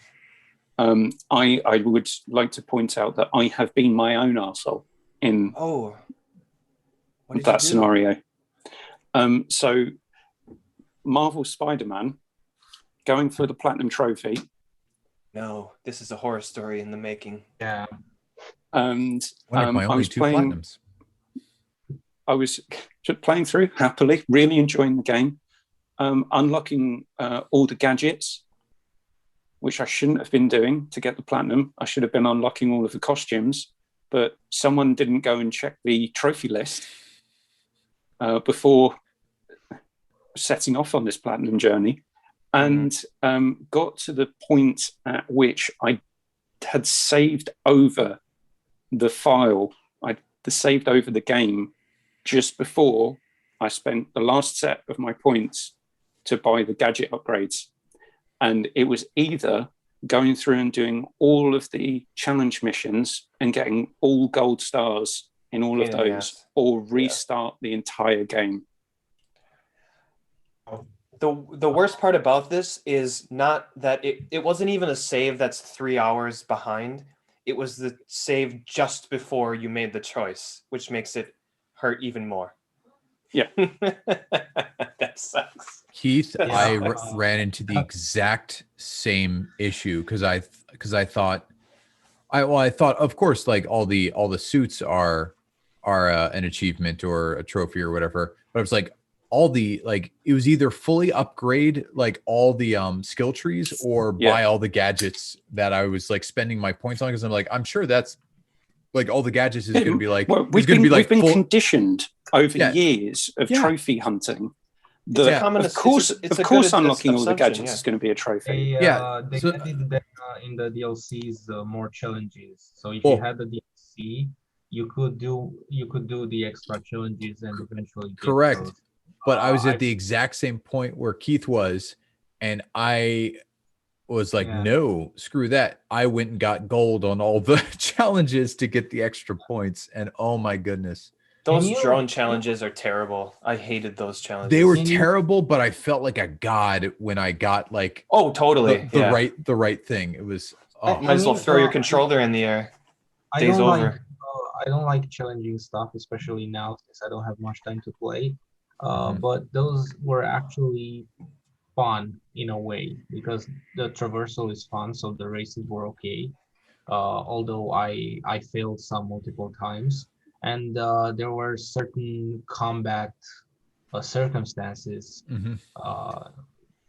I would like to point out that I have been my own arsehole in Oh, what did that you do? scenario. So Marvel Spider-Man going for the platinum trophy, No, this is a horror story in the making. Yeah. and One of my I only was two playing. platinums. I was just playing through happily, really enjoying the game, unlocking all the gadgets, which I shouldn't have been doing to get the platinum. I should have been unlocking all of the costumes, but someone didn't go and check the trophy list before setting off on this platinum journey, and got to the point at which I had saved over the file. I saved over the game just before I spent the last set of my points to buy the gadget upgrades. And it was either going through and doing all of the challenge missions and getting all gold stars in all of Pain in the those, ass. or restart the entire game. The worst part about this is not that it wasn't even a save that's 3 hours behind. It was the save just before you made the choice, which makes it hurt even more. Yeah. That sucks. Keith, Yeah. I ran into the exact same issue because I thought I thought, of course, like all the suits are an achievement or a trophy or whatever, but I was like, all the, like, it was either fully upgrade like all the skill trees or buy all the gadgets that I was like spending my points on, because I'm like, I'm sure that's like all the gadgets is going to be like, we've been conditioned over years of trophy hunting. Of course, unlocking all the gadgets is going to be a trophy. They added that in the DLCs more challenges. So if you had the DLC, you could do the extra challenges and eventually get those. But I was at the exact same point where Keith was, and I was like, no, screw that. I went and got gold on all the challenges to get the extra points, and oh my goodness. Those drone challenges are terrible. I hated those challenges. They were terrible, but I felt like a god when I got like totally the right thing. It was might as well throw your controller in the air. Day's over. I don't like challenging stuff, especially now since I don't have much time to play. But those were actually fun in a way because the traversal is fun, so the races were okay. Although I failed some multiple times, and there were certain combat circumstances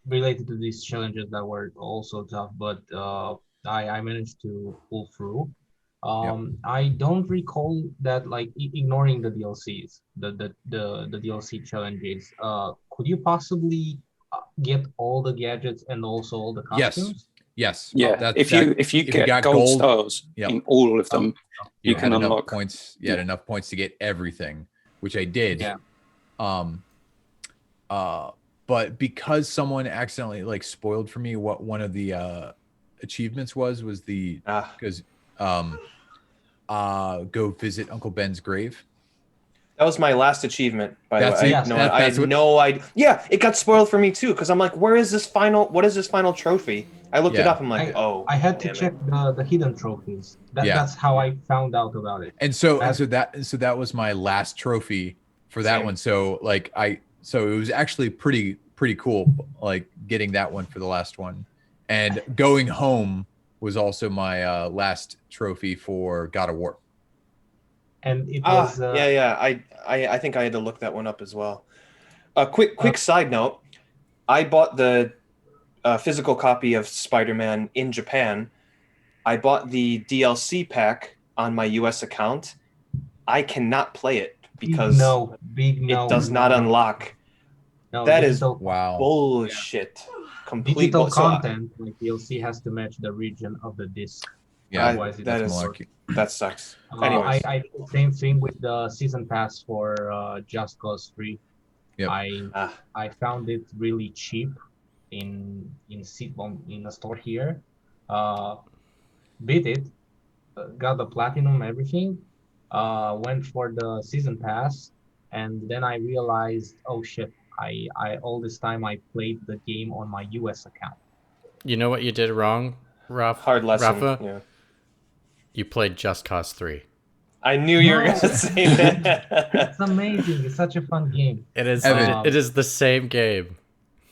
related to these challenges that were also tough, but I managed to pull through. I don't recall that, like, ignoring the DLCs, the DLC challenges. Could you possibly get all the gadgets and also all the costumes? Yes. Yeah. If you get gold stars in all of them, you can unlock points. You had enough points to get everything, which I did. Yeah. But because someone accidentally like spoiled for me what one of the achievements was the because go visit Uncle Ben's grave. That was my last achievement, by the way. I had what... no idea. Yeah, it got spoiled for me too, because I'm like, what is this final trophy? I looked it up. I'm like, I had to check the hidden trophies. That's how I found out about it. And so that was my last trophy for that one. So like so it was actually pretty cool, like getting that one for the last one. And going home was also my last trophy for God of War. And it was I think I had to look that one up as well. A quick side note, I bought the physical copy of Spider-Man in Japan. I bought the DLC pack on my US account. I cannot play it because it does not unlock. No, that is bullshit. Complete digital content, like DLC has to match the region of the disc. Yeah, otherwise it doesn't work. That sucks. Anyways, I did the same thing with the season pass for Just Cause 3. Yep. I found it really cheap in a store here. Beat it, got the platinum, everything. Went for the season pass, and then I realized, oh shit! I all this time I played the game on my US account. You know what you did wrong, Hard lesson. Rafa? Yeah. You played Just Cause 3. I knew you were going to say that. It's amazing. It's such a fun game. It is. It is the same game.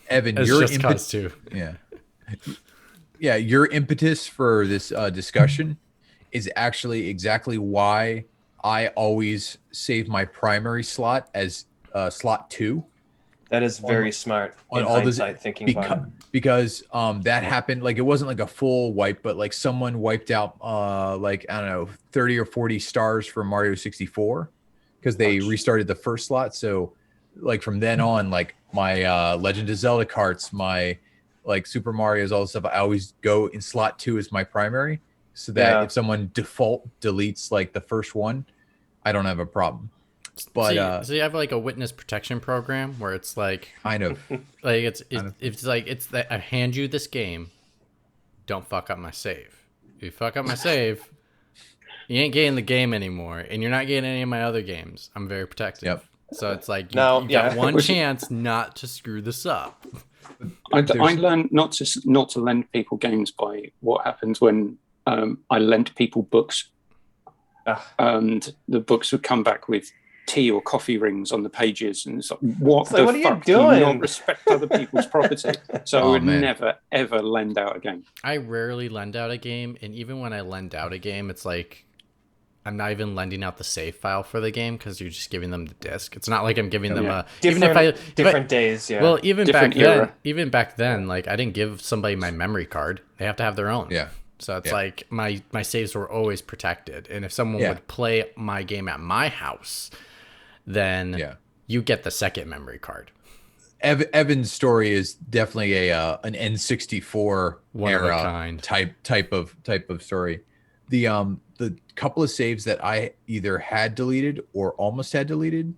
Evan, as your Just Cause 2. Yeah, your impetus for this discussion is actually exactly why I always save my primary slot as slot 2. That is very smart in hindsight, thinking about it. Because that happened, like, it wasn't like a full wipe, but like someone wiped out like, I don't know, 30 or 40 stars from Mario 64 because they restarted the first slot. So like from then on, like my Legend of Zelda carts, my like Super Mario's, all this stuff, I always go in slot 2 as my primary, so that if someone default deletes like the first one, I don't have a problem. But so you have like a witness protection program where it's like kind of like it's that I hand you this game, don't fuck up my save. If you fuck up my save, You ain't getting the game anymore, and you're not getting any of my other games. I'm very protective. Yep. So it's like No, you yeah. got one chance not to screw this up. I learned not to lend people games by what happens when I lent people books, and the books would come back with tea or coffee rings on the pages, and it's like, what are you doing? Do you not respect other people's property? So I would man. never ever lend out a game. I rarely lend out a game, and even when I lend out a game, it's like I'm not even lending out the save file for the game because you're just giving them the disc. It's not like I'm giving them a different days. Yeah. Well, even Different back then, like I didn't give somebody my memory card. They have to have their own. Yeah. So it's like my saves were always protected, and if someone would play my game at my house, then you get the second memory card. Evan's story is definitely an N64 One of a era kind. type of story. The couple of saves that I either had deleted or almost had deleted.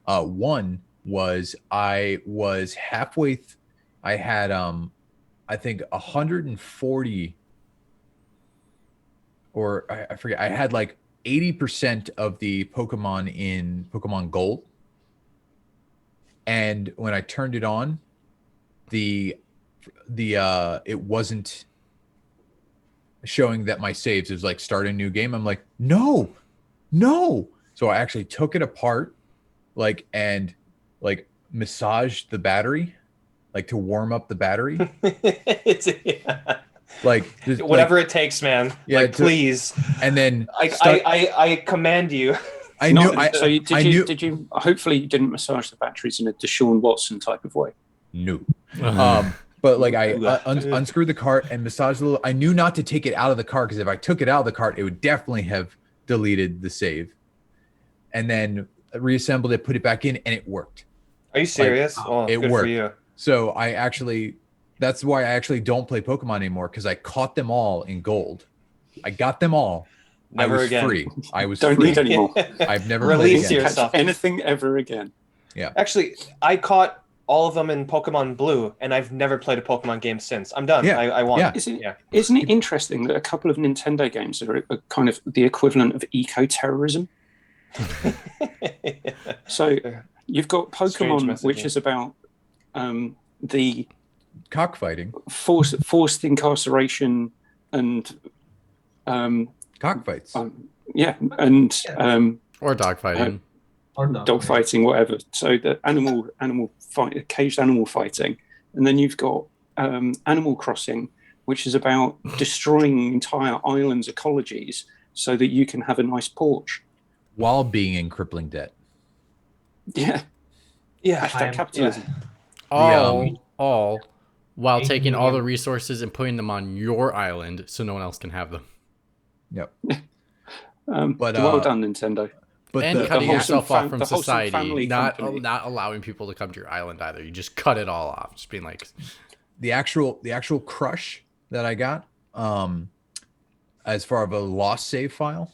One was I was halfway. I had I think 140, or I forget. I had like 80% of the Pokemon in Pokemon Gold, and when I turned it on, it wasn't showing that my saves is like start a new game. I'm like, no. So I actually took it apart, and massaged the battery, to warm up the battery. Whatever it takes, man. Yeah, please. And then I command you. Did you? Hopefully, you didn't massage the batteries in a Deshaun Watson type of way. No. But I unscrewed the cart and massaged a little. I knew not to take it out of the cart because if I took it out of the cart, it would definitely have deleted the save. And then reassembled it, put it back in, and it worked. Are you serious? It good worked. For you. So that's why I actually don't play Pokemon anymore, because I caught them all in Gold. I got them all. Never I was again. free. I was Don't free. need anymore. I've never Release played again. yourself. Anything ever again. Yeah. Actually, I caught all of them in Pokemon Blue, and I've never played a Pokemon game since. I'm done. Yeah. I won. Yeah. Isn't it interesting that a couple of Nintendo games are kind of the equivalent of eco-terrorism? So you've got Pokemon, which is about the Cockfighting. forced incarceration and Cockfights. Or dogfighting. Or not. Dogfighting, whatever. So the caged animal fighting, and then you've got Animal Crossing, which is about destroying entire islands' ecologies so that you can have a nice porch. While being in crippling debt. Yeah. Hashtag capitalism. All while taking all the resources and putting them on your island so no one else can have them. Yep. But well done, Nintendo. But And cutting yourself off from the wholesome society, family not company. allowing people to come to your island either. You just cut it all off, just being like, the actual crush that I got, as far of a lost save file,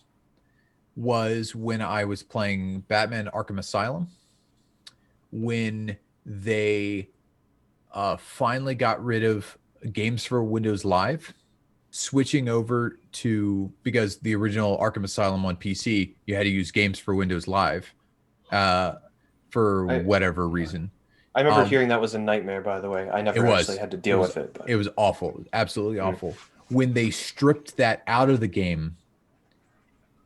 was when I was playing Batman Arkham Asylum, when they finally got rid of games for Windows Live, switching over to, because the original Arkham Asylum on PC, you had to use games for Windows Live for whatever reason. I remember hearing that was a nightmare, by the way. I never actually had to deal with it. But. It was awful. Absolutely awful. When they stripped that out of the game,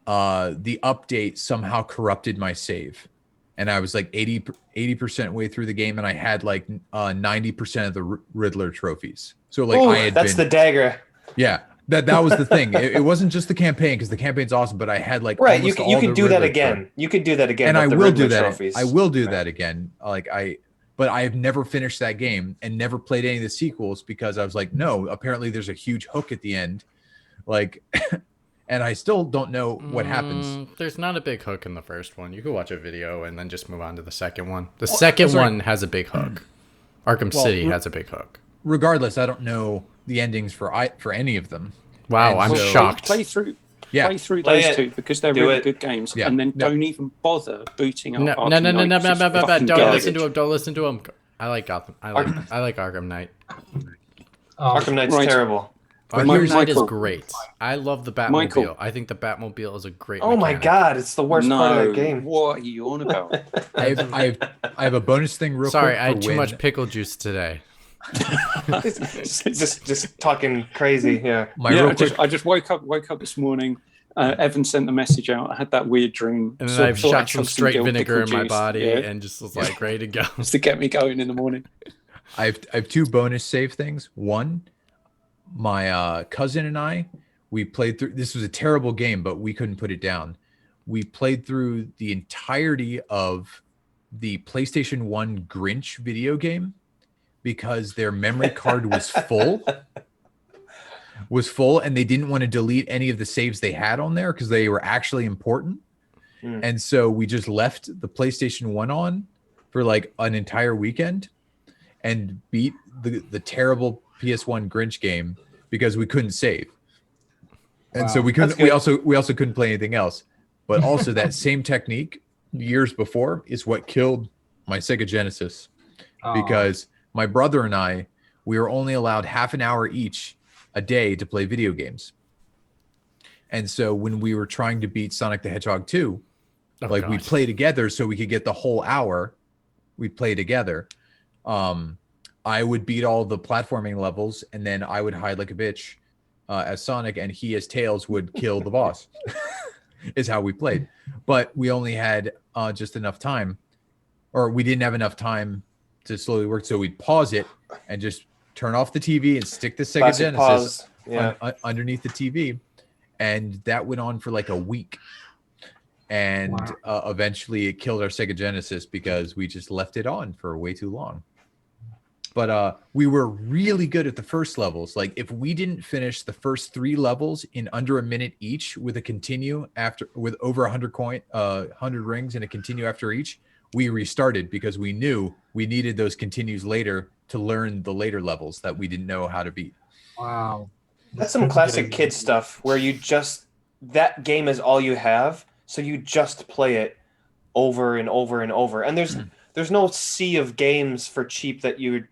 the update somehow corrupted my save. And I was like 80% way through the game, and I had like 90% of the Riddler trophies. So like that's the dagger. Yeah, that was the thing. It wasn't just the campaign, because the campaign's awesome, but I had like right. You can do that again. You could do that again. And I will do that. Trophies. I will do that again. But I have never finished that game and never played any of the sequels, because I was like, no, apparently there's a huge hook at the end. And I still don't know what happens. There's not a big hook in the first one. You could watch a video and then just move on to the second one. The second one has a big hook. Arkham City has a big hook. Regardless, I don't know the endings for any of them. Wow, I'm shocked. Play through Play those two, because they're really good games, Yeah. and then don't even bother booting up. No. Arkham Knight, which is fucking Don't garbage. listen to him. Don't listen to him. I like Gotham. I like Arkham Knight. Arkham Knight's terrible. But Arkham Knight is Michael- great. I love the Batmobile. Michael. I think the Batmobile is a great. Oh my mechanic. god, it's the worst part of No, that game. what are you on about? I have a bonus thing real Sorry, quick. I had for too when- much pickle juice today. just talking crazy. Yeah. My Yeah, real quick. I just woke up this morning. Evan sent a message out. I had that weird dream. And then So I thought I'd shot some chug straight dill vinegar in pickle my juice, body yeah, and just was like ready to go. just to get me going in the morning. I have two bonus save things. One, my cousin and I, we played through. This was a terrible game, but we couldn't put it down. We played through the entirety of the PlayStation 1 Grinch video game because their memory card was full. And they didn't want to delete any of the saves they had on there because they were actually important. And so we just left the PlayStation 1 on for like an entire weekend and beat the terrible PS1 Grinch game because we couldn't save. And so Wow. we couldn't That's good. we also couldn't play anything else. But also that same technique years before is what killed my Sega Genesis because my brother and I, we were only allowed half an hour each a day to play video games. And so when we were trying to beat Sonic the Hedgehog 2, we'd play together so we could get the whole hour. We'd play together. I would beat all the platforming levels, and then I would hide like a bitch as Sonic, and he as Tails would kill the boss. Is how we played. But we only had just enough time, or we didn't have enough time to slowly work. So we'd pause it and just turn off the TV and stick the Sega Classic Genesis pause. Yeah. underneath the TV. And that went on for like a week. And eventually it killed our Sega Genesis because we just left it on for way too long. But we were really good at the first levels. Like if we didn't finish the first 3 levels in under a minute each with a continue after with over 100 rings and a continue after each, we restarted because we knew we needed those continues later to learn the later levels that we didn't know how to beat. Wow. That's some classic kid stuff where you just that game is all you have, so you just play it over and over and over. And there's no sea of games for cheap that you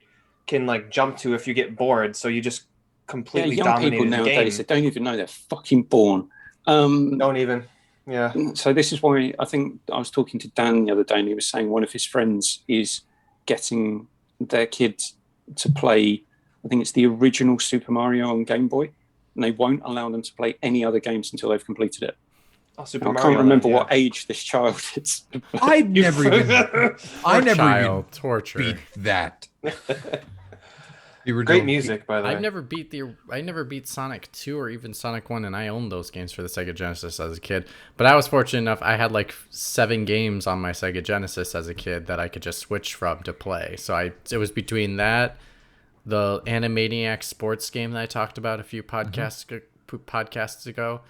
can like jump to if you get bored. So you just completely young dominate people the nowadays, game. they don't even know they're fucking born. Don't even. Yeah. So this is why I think I was talking to Dan the other day, and he was saying one of his friends is getting their kids to play, I think it's the original Super Mario on Game Boy, and they won't allow them to play any other games until they've completed it. Oh, Super I Mario can't remember Land, what age this child is. I've never even Child torture. beat that. The original- Great music, by the way. I never beat Sonic 2 or even Sonic 1, and I owned those games for the Sega Genesis as a kid. But I was fortunate enough, I had like 7 games on my Sega Genesis as a kid that I could just switch from to play. So it was between that, the Animaniacs sports game that I talked about a few podcasts ago,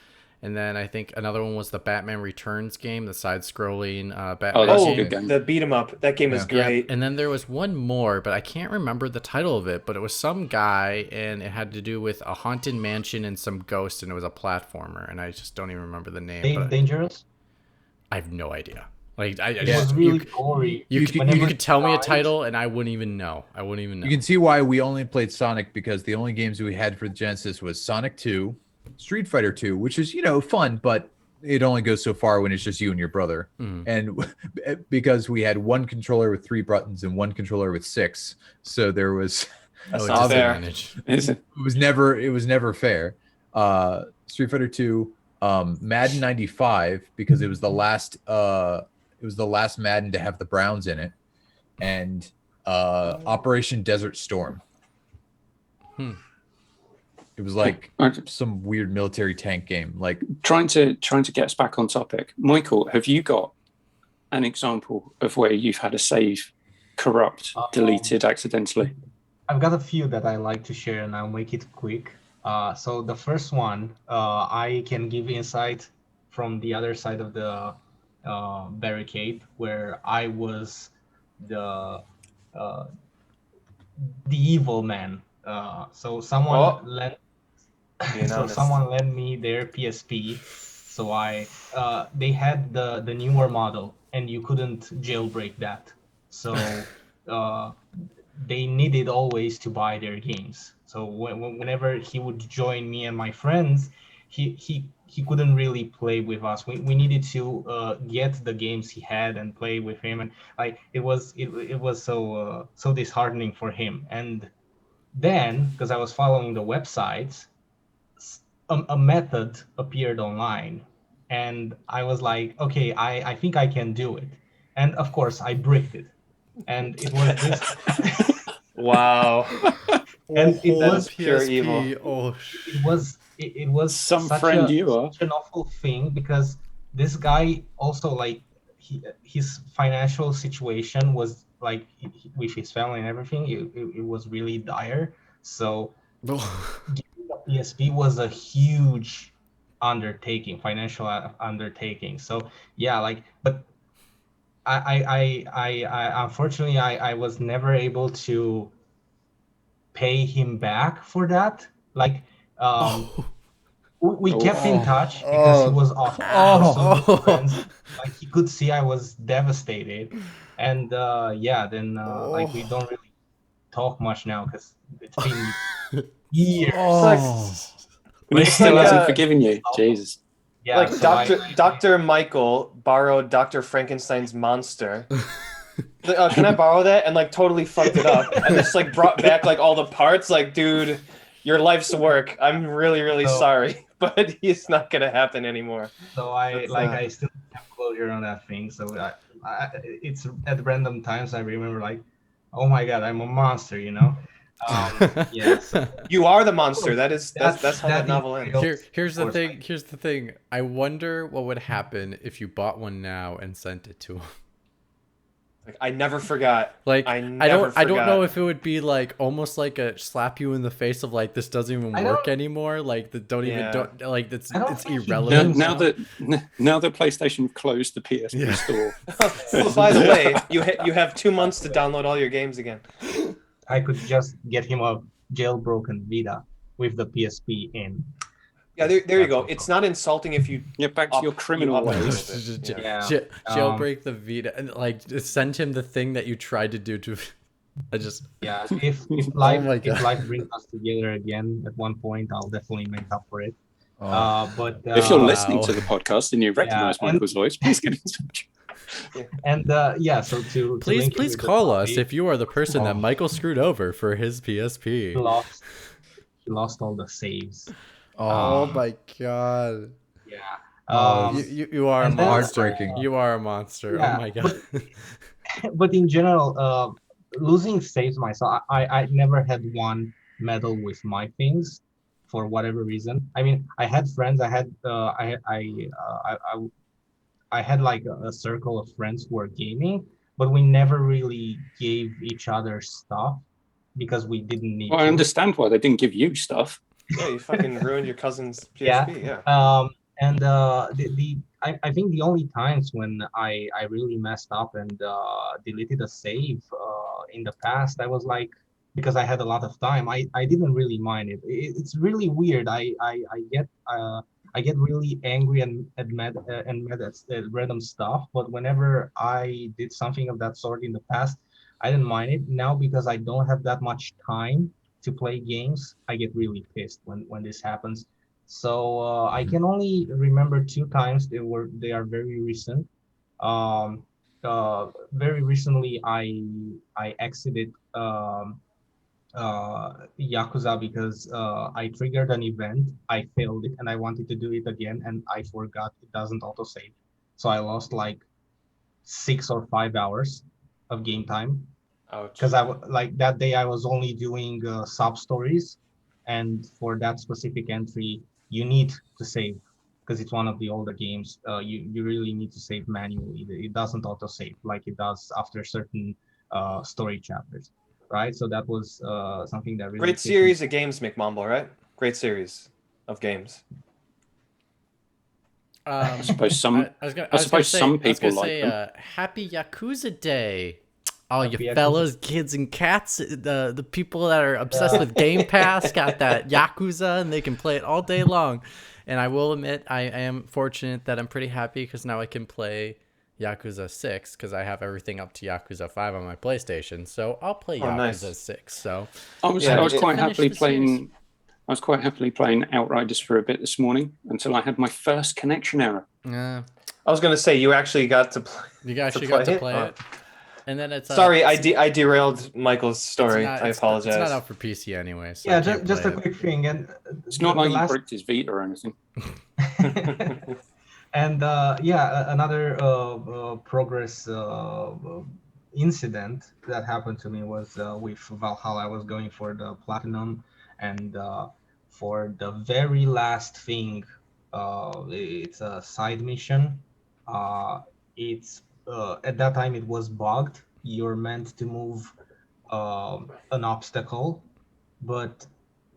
and then I think another one was the Batman Returns game, the side-scrolling Batman that's a game. good game. The beat 'em up. That game is Yeah, great. and then there was one more, but I can't remember the title of it. But it was some guy, and it had to do with a haunted mansion and some ghosts, and it was a platformer, and I just don't even remember the name. But Dangerous? I have no idea. Like It was really gory. you Whenever could tell me a died- title, and I wouldn't even know. You can see why we only played Sonic because the only games we had for the Genesis was Sonic 2, Street Fighter 2, which is, fun, but it only goes so far when it's just you and your brother. And because we had one controller with 3 buttons and one controller with 6, so there was That's not fair. disadvantage. Is it? it was never fair. Street Fighter 2, Madden 95 because it was the last Madden to have the Browns in it, and Operation Desert Storm. It was like some weird military tank game. Like Trying to get us back on topic. Michael, have you got an example of where you've had a save corrupt, deleted accidentally? I've got a few that I like to share, and I'll make it quick. So the first one, I can give insight from the other side of the barricade, where I was the evil man. So someone lent me their PSP. So they had the newer model, and you couldn't jailbreak that. So they needed always to buy their games. So whenever he would join me and my friends, he couldn't really play with us. We needed to get the games he had and play with him, and like it was so disheartening for him. And then, because I was following the websites, a method appeared online, and I was like, okay, I think I can do it. And of course, I bricked it, and it was this. Wow. And it Oh, was pure PSP. evil. Oh, it was Some such friend you are. such an awful thing, because this guy also, like, his financial situation was like, with his family and everything, it was really dire. So getting a PSP was a huge undertaking, financial undertaking. So yeah, like, but I unfortunately I was never able to pay him back for that. Like, we kept in touch because he was awesome. We were so good friends. Like, he could see I was devastated, and yeah, then like, we don't really talk much now because it's been years. And he still hasn't forgiven you. Jesus. Yeah, Like so Dr. Michael borrowed Dr. Frankenstein's monster. Like, can I borrow that? And like totally fucked it up. And just like brought back like all the parts. Like, dude, your life's work. I'm really, really sorry, but it's not gonna happen anymore. So I still have closure on that thing. So it's at random times I remember, like, oh my god, I'm a monster, you know. Yeah. So You are the monster. That's how that novel ends. Here's the thing. Here's the thing. I wonder what would happen if you bought one now and sent it to him. Like, I never forgot. Like, I don't know if it would be like almost like a slap you in the face of like, this doesn't even work anymore. Like, don't like, it's irrelevant. Now that PlayStation closed the PSP store. Well, by the way, you have 2 months to download all your games again. I could just get him a jailbroken Vita with the PSP in. Yeah, there you go. It's not insulting if you back to your criminal ways. Jailbreak the Vita and like just send him the thing that you tried to do to. If life brings us together again at one point, I'll definitely make up for it. But if you're listening to the podcast and you recognize Michael's voice, please get in touch. And so to please call us if you are the person that Michael screwed over for his PSP. He lost all the saves. Oh my god. Yeah. You are a monster. You are a monster. Yeah, oh my god. But in general, losing saves myself. I never had one meddle with my things for whatever reason. I mean, I had friends. I had like a circle of friends who were gaming, but we never really gave each other stuff because we didn't need. Well, I understand why they didn't give you stuff. Yeah, you fucking ruined your cousin's PSP. Yeah. And I think the only times when I really messed up and deleted a save in the past, I was like, because I had a lot of time, I didn't really mind it. It's really weird. I get really angry and mad at random stuff, but whenever I did something of that sort in the past, I didn't mind it. Now, because I don't have that much time to play games, I get really pissed when this happens. So I can only remember 2 times. They are very recent. Very recently, I exited Yakuza because I triggered an event, I failed it, and I wanted to do it again, and I forgot it doesn't autosave. So I lost like 6 or 5 hours of game time. Because like that day I was only doing sub stories, and for that specific entry you need to save because it's one of the older games. You really need to save manually. It doesn't auto save like it does after certain story chapters, right? So that was something that really great series of games, McMumble, right? Great series of games. I suppose some people like them. Happy Yakuza Day. All you fellas, kids, and cats, the people that are obsessed with Game Pass got that Yakuza, and they can play it all day long. And I will admit, I am fortunate that I'm pretty happy because now I can play Yakuza 6 because I have everything up to Yakuza 5 on my PlayStation. So I'll play Oh, Yakuza nice. 6. So I was Yeah, quite finish happily the series. playing. I was quite happily playing Outriders for a bit this morning until I had my first connection error. I was gonna say you actually got to play. you actually got to play Oh. it. And then it's Sorry, it's, I derailed Michael's story. not, I it's apologize. not out for PC anyway. So Yeah, I can't just play a it. quick thing, and It's not the like he last bricked his Vita or anything. and another progress incident that happened to me was with Valhalla. I was going for the platinum, and for the very last thing, it's a side mission. It's at that time it was bugged. You're meant to move an obstacle, but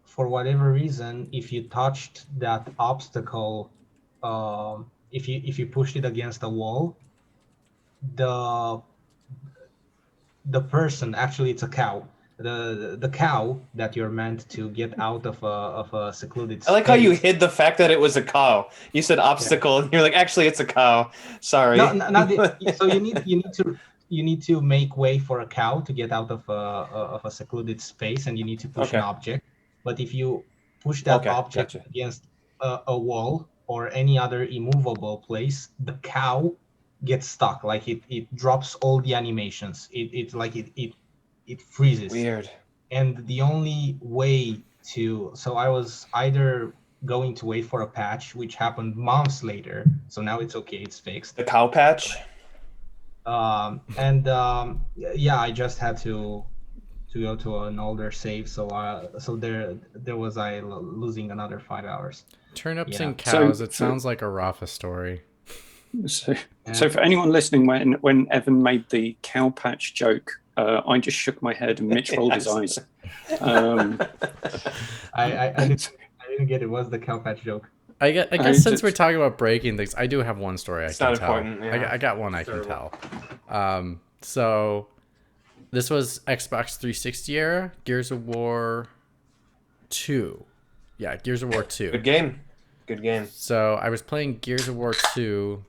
for whatever reason, if you touched that obstacle, if you pushed it against a wall, the person, actually it's a cow, the cow that you're meant to get out of a secluded I like how you space. hid the fact that it was a cow. You said obstacle, and you're like, actually, it's a cow. Sorry. No, so you need to make way for a cow to get out of a secluded space, and you need to push an Okay. object. But if you push that Okay, object gotcha. against a wall or any other immovable place, the cow gets stuck. Like it drops all the animations. It freezes. Weird. And the only way to, so I was either going to wait for a patch, which happened months later. So now it's okay, it's fixed. The cow patch. Yeah, I just had to go to an older save. So there was I losing another 5 hours. Turnips Yeah. and cows. So- It sounds like a Rafa story. So, Yeah. so for anyone listening, when Evan made the cow patch joke, I just shook my head and Mitch rolled his eyes. I didn't get it. Was the cow patch joke? I guess since just- we're talking about breaking things, I do have one story It's I can not tell. important, yeah. I got one I can tell. So this was Xbox 360 era, Gears of War 2. Yeah, Gears of War 2. Good game. Good game. So I was playing Gears of War 2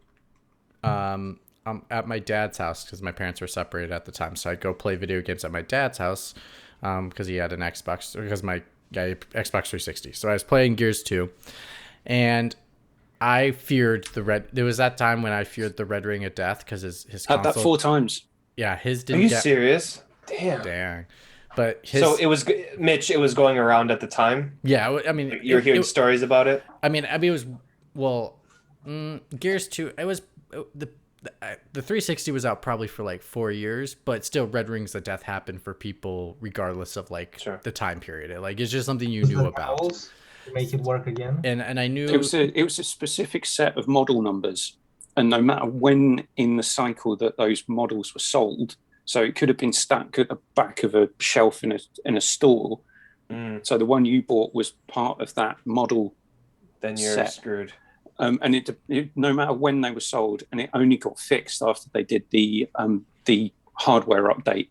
at my dad's house because my parents were separated at the time. So I'd go play video games at my dad's house because he had an Xbox, because my guy Xbox 360. So I was playing Gears 2, and I feared there was that time when I feared the Red Ring of Death because his Had console. that 4 times. Yeah, his Are didn't you get. serious? Damn. Dang. But his. So it was Mitch. It was going around at the time. Yeah, I mean, You were hearing stories about it. I mean, it was Gears 2. It was the 360 was out probably for like 4 years, but still, Red Rings of Death happened for people regardless of like Sure. the time period. It's just something you Was knew the about. owls to make it work again? And I knew It was a specific set of model numbers, and no matter when in the cycle that those models were sold, so it could have been stuck at the back of a shelf in a store. Mm, So the one you bought was part of that model, then you're Set. screwed. and it no matter when they were sold, and it only got fixed after they did the hardware update.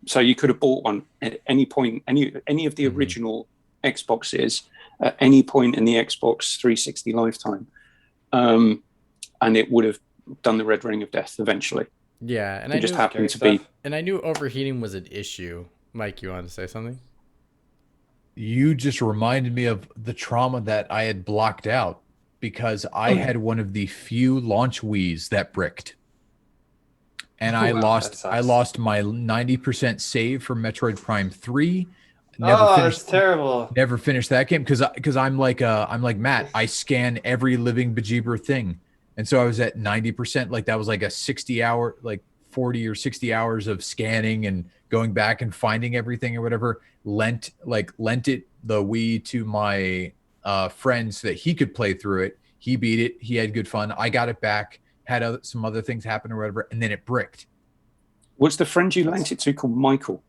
So you could have bought one at any point, any of the Mhm. original Xboxes at any point in the Xbox 360 lifetime, and it would have done the Red Ring of Death eventually. yeah, and It I just knew happened Scary to be. stuff. and I knew overheating was an issue. Mike, you wanted to say something? You just reminded me of the trauma that I had blocked out because I had one of the few launch Wiis that bricked. And I Wow, lost that I sucks. lost my 90% save for Metroid Prime 3. Oh, that's terrible. Never finished that game because I'm like Matt. I scan every living bejeeber thing, and so I was at 90%. Like that was like a 60-hour, like 40 or 60 hours of scanning and going back and finding everything or whatever. Lent it the Wii to my friend so that he could play through it. He beat it. He had good fun. I got it back. Had some other things happen or whatever, and then it bricked. Was the friend you lent it to called Michael?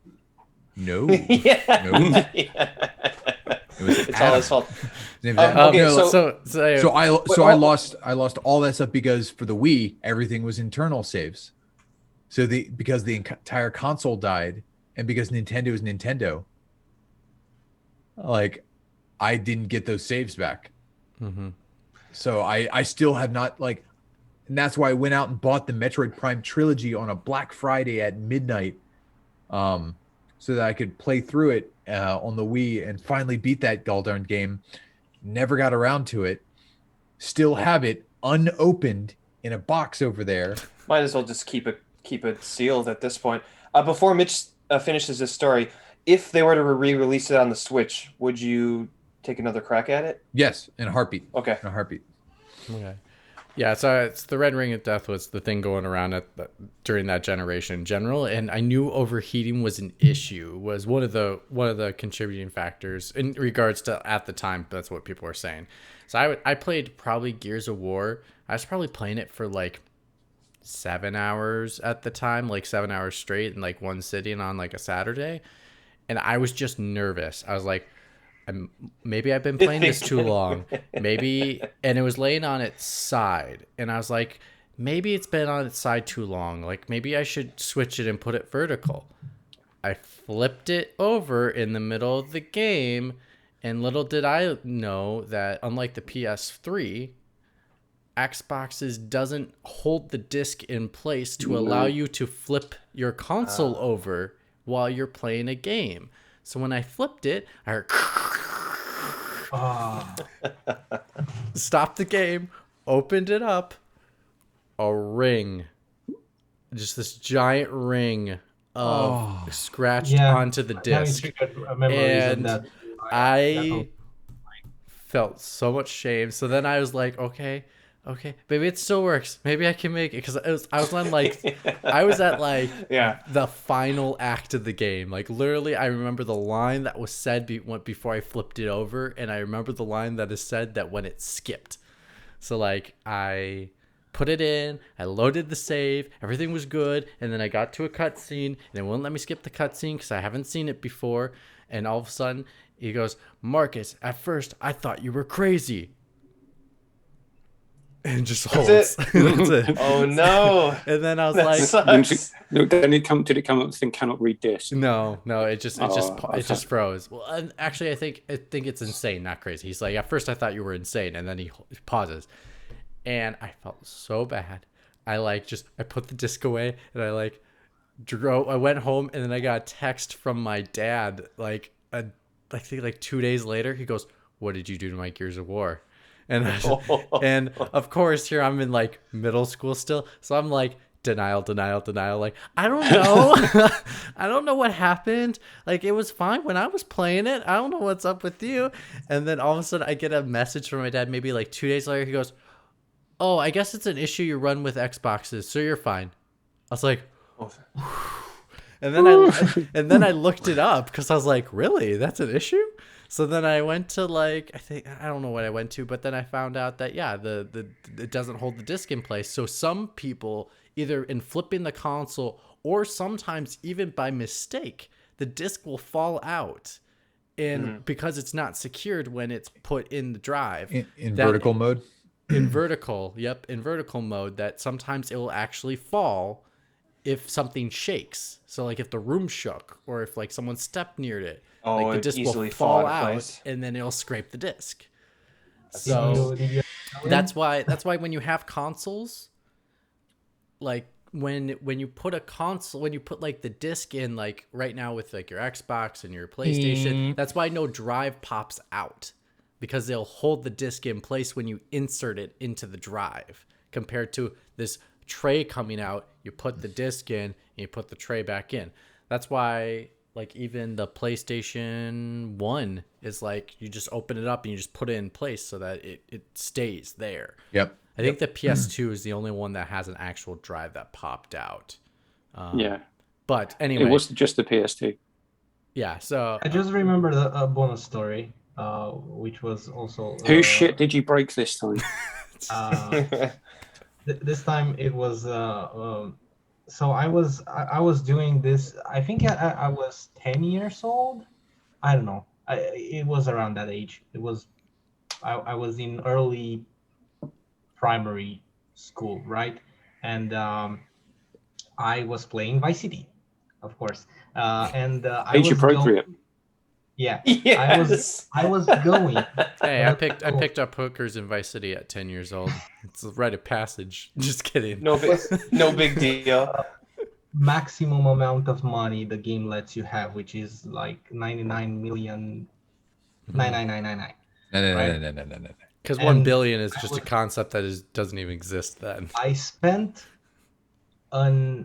No, Yeah. No. Yeah. it was It's all his fault. His name's Adam. Okay, No, so- So I Wait, I lost all that stuff because for the Wii everything was internal saves. So because the entire console died and because Nintendo is Nintendo, like I didn't get those saves back. Mm-hmm. So I still have not, like, And that's why I went out and bought the Metroid Prime trilogy on a Black Friday at midnight, so that I could play through it on the Wii and finally beat that darn game. Never got around to it. Still have it unopened in a box over there. Might as well just keep it sealed at this point. Before Mitch finishes his story, if they were to re-release it on the Switch, would you take another crack at it? Yes, in a heartbeat. Okay. In a heartbeat. Okay. Yeah, so it's the Red Ring of Death was the thing going around during that generation in general, and I knew overheating was an issue, was one of the contributing factors in regards to at the time. That's what people were saying. So I played probably Gears of War. I was probably playing it for like 7 hours at the time, like 7 hours straight in like one sitting on like a Saturday, and I was just nervous. I was like, maybe I've been playing this too long. Maybe, and it was laying on its side, and I was like, maybe it's been on its side too long. Like maybe I should switch it and put it vertical. I flipped it over in the middle of the game, and little did I know that unlike the PS3, Xbox's doesn't hold the disc in place to allow you to flip your console over while you're playing a game. So when I flipped it, I heard stopped the game, opened it up, a ring. Just this giant ring of scratched onto the disc. And I felt so much shame. So then I was like, okay, maybe it still works. Maybe I can make it, because I was on like I was at like the final act of the game. Like literally, I remember the line that was said before I flipped it over, and I remember the line that is said that when it skipped. So like I put it in, I loaded the save, everything was good, and then I got to a cutscene, and it wouldn't let me skip the cutscene because I haven't seen it before. And all of a sudden, he goes, "Marcus, at first I thought you were crazy." And just holds. That's it. Oh no! And then I was Did it come up with thing cannot read disc? No, it just froze. Well, and actually, I think it's insane, not crazy. He's like, at first I thought you were insane, and then he pauses, and I felt so bad. I put the disc away, and I went home, and then I got a text from my dad, I think like 2 days later. He goes, "What did you do to my Gears of War?" And and of course, here I'm in like middle school still, so I'm like denial. Like, I don't know, I don't know what happened. Like, it was fine when I was playing it. I don't know what's up with you. And then all of a sudden, I get a message from my dad. Maybe like 2 days later, he goes, "Oh, I guess it's an issue you run with Xboxes, so you're fine." I was like, and then I looked it up because I was like, really, that's an issue? So then I went to I don't know what I went to, but then I found out that it doesn't hold the disc in place. So some people, either in flipping the console or sometimes even by mistake, the disc will fall out, and because it's not secured when it's put in the drive. In vertical mode? In vertical mode, that sometimes it will actually fall if something shakes. So like if the room shook, or if like someone stepped near it, the disc will fall out, and then it'll scrape the disc. So that's why when you have consoles, like when you put like the disc in, like right now with like your Xbox and your PlayStation, that's why no drive pops out, because they'll hold the disc in place when you insert it into the drive, compared to this tray coming out. You put the disc in and you put the tray back in. That's why like even the PlayStation 1 is like, you just open it up and you just put it in place so that it stays there. Yep. I think the PS2 is the only one that has an actual drive that popped out. But anyway, it wasn't just the PS2. Yeah. So I just remembered a bonus story, which was also whose shit did you break this time? This time it was so I was doing this. I think I was 10 years old. I don't know. It was around that age. It was I was in early primary school, right? And I was playing Vice City, of course. And I age was appropriate. Yeah, Yes. I was going. Hey, I picked up hookers in Vice City at 10 years old. It's a rite of passage. Just kidding. No big deal. Maximum amount of money the game lets you have, which is like 99 million 99999. No, no, Right. no. Because And 1 billion is I just was- a concept that doesn't even exist then. I spent a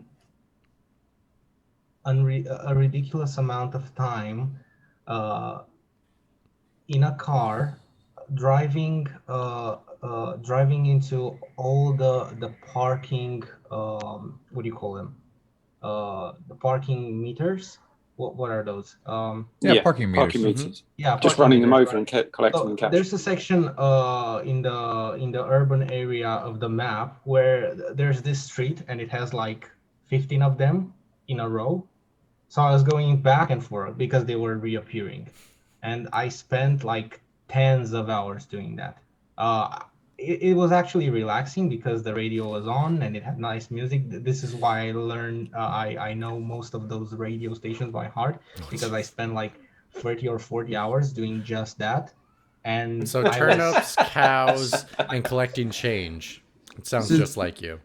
ridiculous amount of time in a car driving into all the parking what do you call them, the parking meters. What are those? Yeah, parking meters. Parking meters. Yeah, Just parking running them meters, over right? and collecting So them cash. there's a section in the urban area of the map where there's this street and it has like 15 of them in a row. So I was going back and forth because they were reappearing, and I spent like tens of hours doing that. It was actually relaxing because the radio was on and it had nice music. This is why I learned. I know most of those radio stations by heart because I spent like 30 or 40 hours doing just that. And So I was- turnips, cows, and collecting change. It sounds just like you.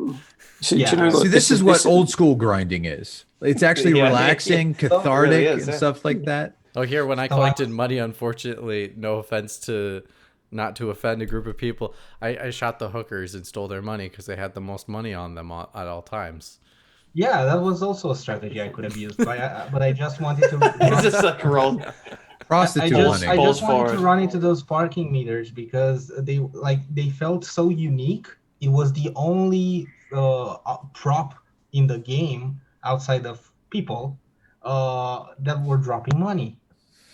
So, Yeah. do you know what, See, this is what old school grinding is. It's actually Yeah, relaxing, it cathartic, really is, and yeah. stuff like that. Oh, here, when I So I- collected money, unfortunately, no offense to not to offend a group of people, I shot the hookers and stole their money because they had the most money on them at all times. Yeah, that was also a strategy I could have used, but I just wanted to. It's just like roll. Prostitute I hunting. just Balls wanted to forward. run into those parking meters because they felt so unique. It was the only prop in the game outside of people that were dropping money.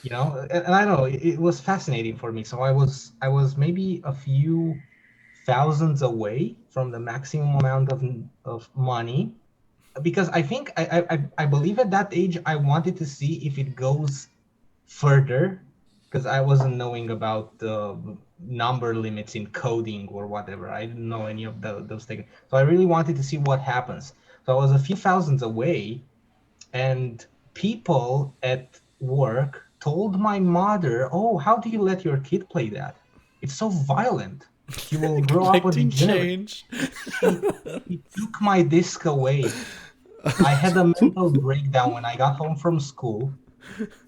You know, and I don't know, it was fascinating for me. So I was maybe a few thousands away from the maximum amount of money because I think I believe at that age I wanted to see if it goes further because I wasn't knowing about the number limits in coding or whatever. I didn't know any of those things. So I really wanted to see what happens. So I was a few thousands away, and people at work told my mother, "Oh, how do you let your kid play that? It's so violent. He will grow up a Collecting degenerate." change. He took my disc away. I had a mental breakdown when I got home from school,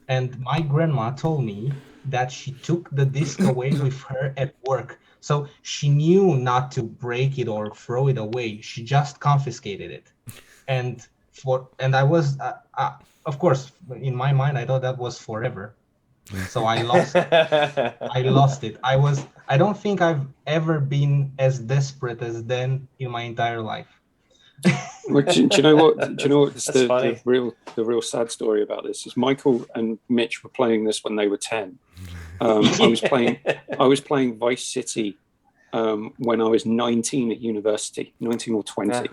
and my grandma told me that she took the disc away with her at work. So she knew not to break it or throw it away. She just confiscated it. And I was, of course, in my mind, I thought that was forever. So I lost it. I don't think I've ever been as desperate as then in my entire life. Well, do you know what? Do you know what? That's funny. The real sad story about this is Michael and Mitch were playing this when they were 10. I was playing Vice City when I was 19 at university, 19 or 20. Yeah.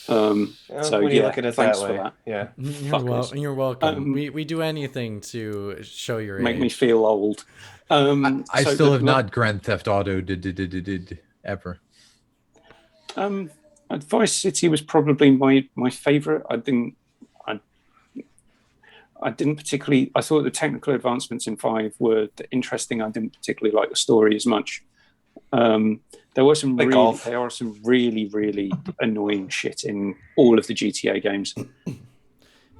So when you yeah, look at it thanks that for way, that. yeah. Fuckers. You're welcome. Um, We do anything to show your Make age. me feel old. I So still the- have not Grand Theft Auto did ever. Vice City was probably my favorite. I didn't particularly. I thought the technical advancements in 5 were interesting. I didn't particularly like the story as much. There are some really, really annoying shit in all of the GTA games.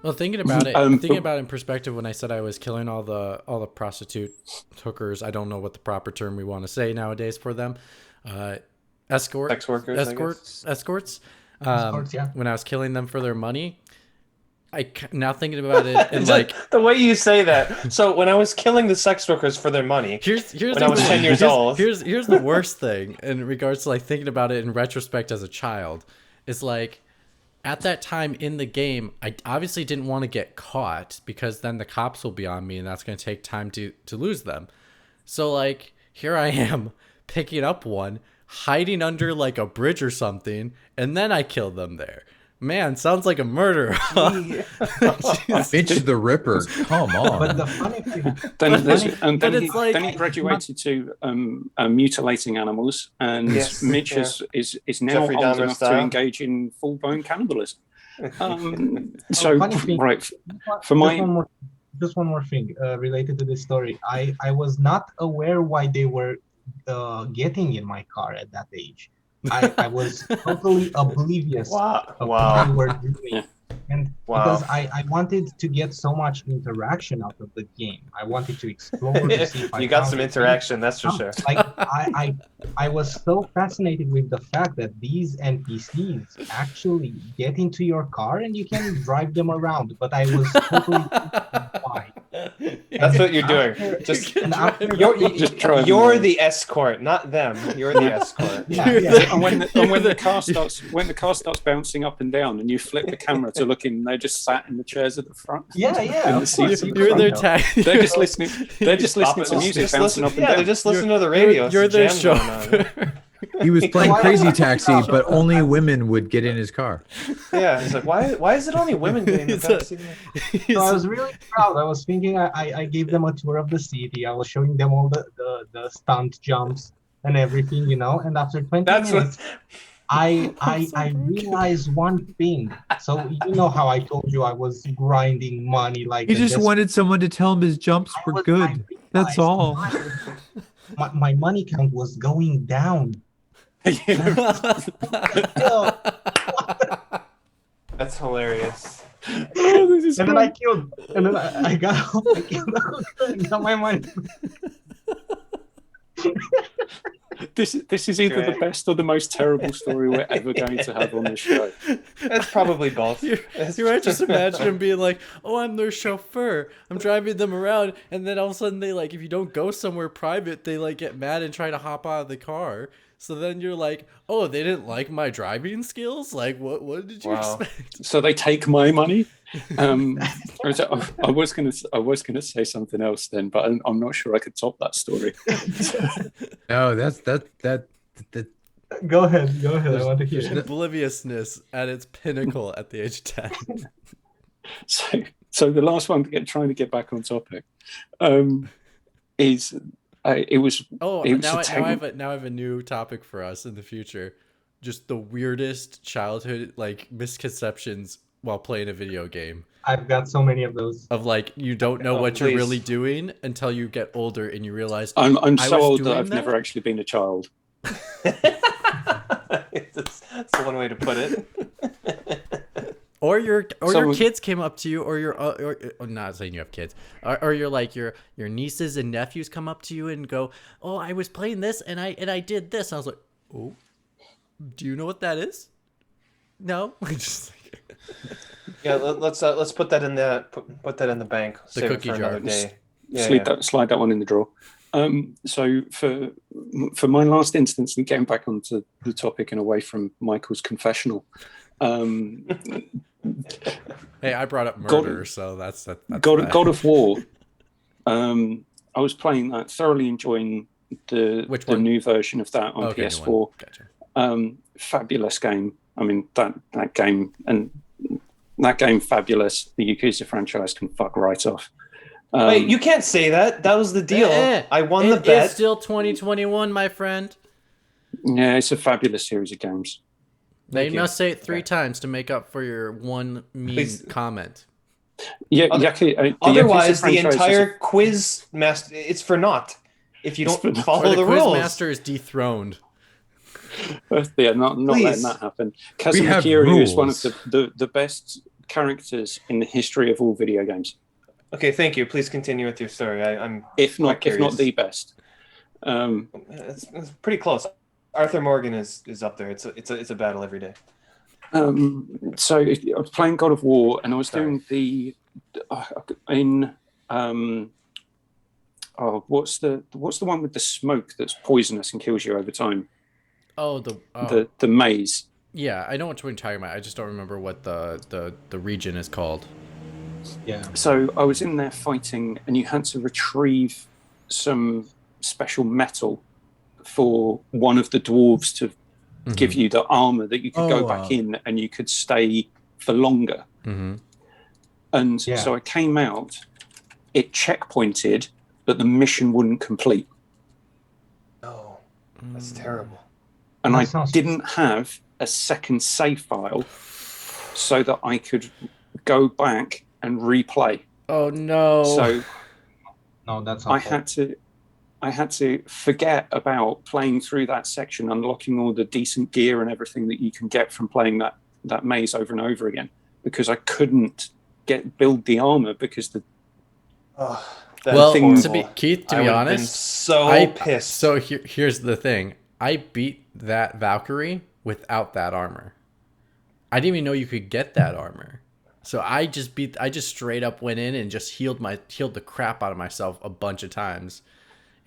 Well, thinking about it, in perspective, when I said I was killing all the prostitute hookers, I don't know what the proper term we want to say nowadays for them. Sex workers, escorts. Escorts, yeah. When I was killing them for their money, now thinking about it and like the way you say that. So when I was killing the sex workers for their money, here's when I was 10 years old. Here's the worst thing in regards to like thinking about it in retrospect as a child is like at that time in the game, I obviously didn't want to get caught because then the cops will be on me and that's going to take time to lose them. So like here I am picking up one, hiding under like a bridge or something, and then I kill them there. Man, sounds like a murder. Bitch the Ripper. Come on. But the funny thing, Then he graduated to mutilating animals, and Yes, Mitch yeah. is now Jeffrey old Dahmer enough to style. engage in full blown cannibalism. funny thing- Right, for just my one more just one more thing related to this story. I was not aware why they were getting in my car at that age. I was totally oblivious Wow. of what they Wow. were doing. And Wow. because I wanted to get so much interaction out of the game. I wanted to explore to see if I You got found some anything. interaction, that's for sure. Like I was so fascinated with the fact that these NPCs actually get into your car and you can drive them around. But I was totally why. That's what you're doing. After- Just and after you're the escort, not them. You're the escort. Yeah, You're yeah. the- And when You're the car starts bouncing up and down, and you flip the camera to look in, they just sat in the chairs at the front. Yeah, yeah. In the of seats course, at the you You're their front. tag. They're just listening. They're just Stop listening it. to music Just bouncing listen- up and yeah, down. they're just listening to the radio. It's You're a their jam going on. chauffeur. He was playing Why- Crazy Taxi, but only women would get in his car. Yeah, he's like, why is it only women getting the He's backseat? So I was really proud. I was thinking I gave them a tour of the city. I was showing them all the stunt jumps and everything, you know. And after 20 That's minutes, what. I realized one thing. So you know how I told you I was grinding money like He a just desperate- wanted someone to tell him his jumps I were was- I good. realized That's all. My money count was going down. Yo, That's hilarious. Oh, this is and then great. I killed. And then I got home. I killed the hooker and got my money. This is either the Great. best or the most terrible story we're ever going to have on the show. It's probably both. You might just imagine him being like, "Oh, I'm their chauffeur. I'm driving them around," and then all of a sudden they like, if you don't go somewhere private, they like get mad and try to hop out of the car. So then you're like, "Oh, they didn't like my driving skills. Like, what did you Wow. expect?" So they take my money. I was gonna say something else then, but I'm not sure I could top that story. No, that Go ahead. I want to hear it. Obliviousness at its pinnacle at the age of 10. So the last one, trying to get back on topic, is it was. Oh, It was now a I techn- have a new topic for us in the future. Just the weirdest childhood like misconceptions while playing a video game. I've got so many of those. Of like you don't know Oh, what you're please. really doing until you get older and you realize I'm I so was old that doing I've that? never actually been a child. That's one way to put it. or your Someone- kids came up to you or your or I'm not saying you have kids or your like your nieces and nephews come up to you and go, "Oh, I was playing this and I did this." And I was like, "Oh, do you know what that is?" No. Just like, Yeah, let's put that in the put that in the bank. The Save it cookie for jar. another day. Yeah, Slide that one in the drawer. So for my last instance, and getting back onto the topic and away from Michael's confessional, hey, I brought up God- murder, so that's bad. God of War. I was playing that, thoroughly enjoying the Which the one? new version of that on Okay, new PS4. one. Gotcha. Fabulous game. I mean that game fabulous. The Yakuza franchise can fuck right off. Wait, you can't say that. That was the deal. I won the It bet. is still 2021, my friend. Yeah, it's a fabulous series of games. They Thank you. must say it 3 Okay. times to make up for your one mean Please. comment. Yeah, Other- the Otherwise, Yakuza the franchise is entire quiz master it's for naught if you It's don't for- Or follow the the quiz rules. master is dethroned. yeah, not Please. letting that happen. We have Kazuma Kiryu is one of rules. the best characters in the history of all video games, Okay, thank you. Please continue with your story. I'm if not curious. the best. it's pretty close. Arthur Morgan is up there. It's a battle every day. So I was playing God of War, and I was Sorry. doing the what's the one with the smoke that's poisonous and kills you over time? Oh, The maze. yeah, I know what you're talking about. I just don't remember what the region is called. Yeah. So I was in there fighting, and you had to retrieve some special metal for one of the dwarves to give you the armor that you could Oh, go back in, and you could stay for longer. Mm-hmm. And Yeah. so I came out, it checkpointed, but the mission wouldn't complete. No, that's terrible. And That I sounds- didn't have a second save file so that I could go back and replay. Oh no. So No, that's I awful. had to forget about playing through that section, unlocking all the decent gear and everything that you can get from playing that maze over and over again, because I couldn't build the armor because the well, thing- to be Keith, to I be would have been honest, so pissed. So here's the thing: I beat that Valkyrie without that armor. I didn't even know you could get that armor. So I just straight up went in and just healed the crap out of myself a bunch of times,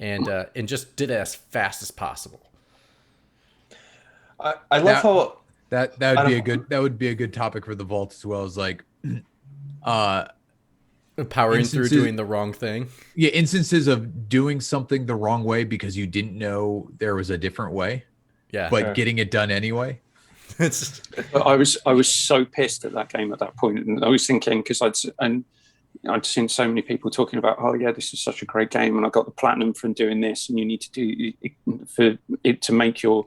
and just did it as fast as possible. I love how that would be a good topic for the vault as well as like Powering through doing the wrong thing. Yeah, instances of doing something the wrong way because you didn't know there was a different way. Yeah. But getting it done anyway. But I was so pissed at that game at that point, and I was thinking, because I'd seen so many people talking about, oh yeah, this is such a great game, and I got the platinum from doing this, and you need to do for it to make the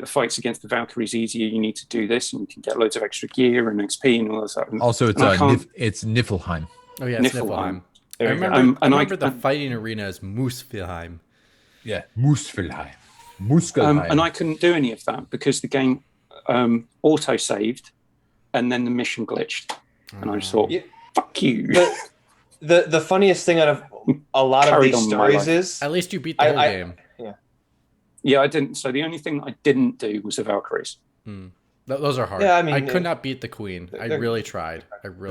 fights against the Valkyries easier. You need to do this, and you can get loads of extra gear and XP and all that stuff. Also, it's Niflheim. Oh yeah, it's Niflheim. I remember the fighting arena is Muspelheim. Yeah, Muspelheim. Muspelheim. And I couldn't do any of that because the game auto saved, and then the mission glitched, and I just thought, "Fuck you." The funniest thing out of a lot of these stories is at least you beat the whole game. Yeah, I didn't. So the only thing I didn't do was the Valkyries. Those are hard. Yeah, I mean, I could not beat the Queen. I really tried.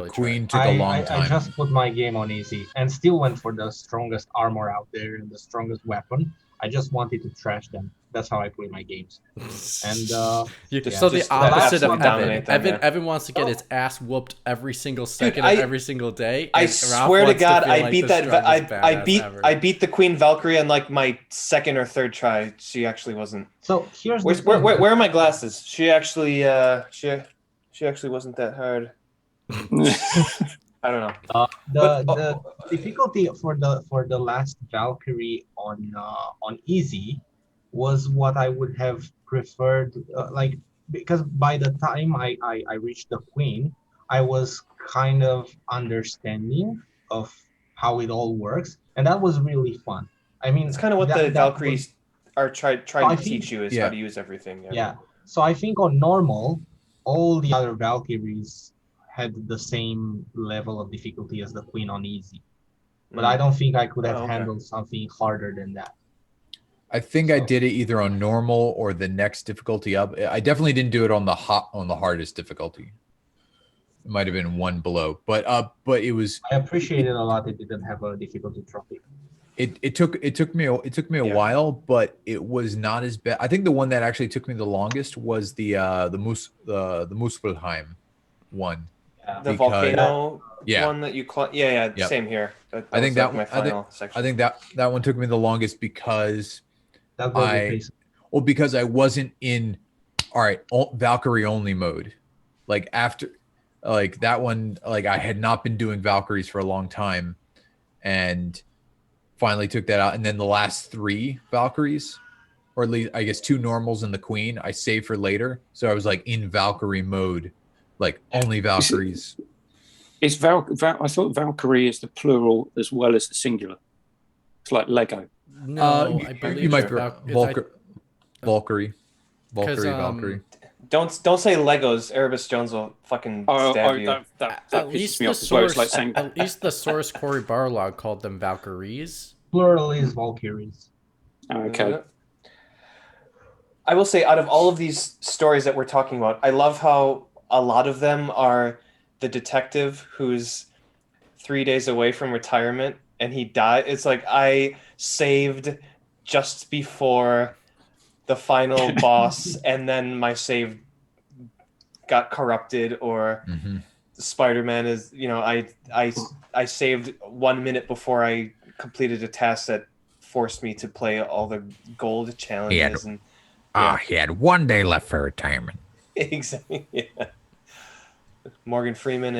Queen took a long time. I just put my game on easy and still went for the strongest armor out there and the strongest weapon. I just wanted to trash them. That's how I play my games. And so the opposite of Evan. Evan wants to get his ass whooped every single second of every single day. I swear to God, I beat that. I beat the Queen Valkyrie on like my second or third try. She actually wasn't. So here's where are my glasses? She actually she actually wasn't that hard. I don't know. The difficulty for the last Valkyrie on easy was what I would have preferred, because by the time I reached the Queen, I was kind of understanding of how it all works, and that was really fun. I mean, it's kind of what the Valkyries are trying to teach you is how to use everything. Yeah. So I think on normal, all the other Valkyries had the same level of difficulty as the Queen on easy, but I don't think I could have handled something harder than that. I think I did it either on normal or the next difficulty up. I definitely didn't do it on the hardest difficulty. It might have been one below, but it was. I appreciate it a lot. It didn't have a difficulty trophy. It took me a while, but it was not as bad. I think the one that actually took me the longest was the Muspelheim one. The volcano one that you same here. I think that one took me the longest because because I wasn't in Valkyrie only mode. Like after that one, I had not been doing Valkyries for a long time and finally took that out. And then the last 3 Valkyries, or at least I guess 2 normals and the Queen, I saved for later. So I was in Valkyrie mode, only Valkyries. I thought Valkyrie is the plural as well as the singular. It's like Lego. No, I believe you might be Valkyrie. Valkyrie. Don't say Legos. Erebus Jones will fucking stab you. At least the source Cory Barlog called them Valkyries. Plural is Valkyries. Okay. I will say, out of all of these stories that we're talking about, I love how a lot of them are the detective who's 3 days away from retirement and he died. It's like I saved just before the final boss, and then my save got corrupted, or Spider-Man is, I saved 1 minute before I completed a task that forced me to play all the gold challenges. He had 1 day left for retirement. Exactly. Yeah. Morgan Freeman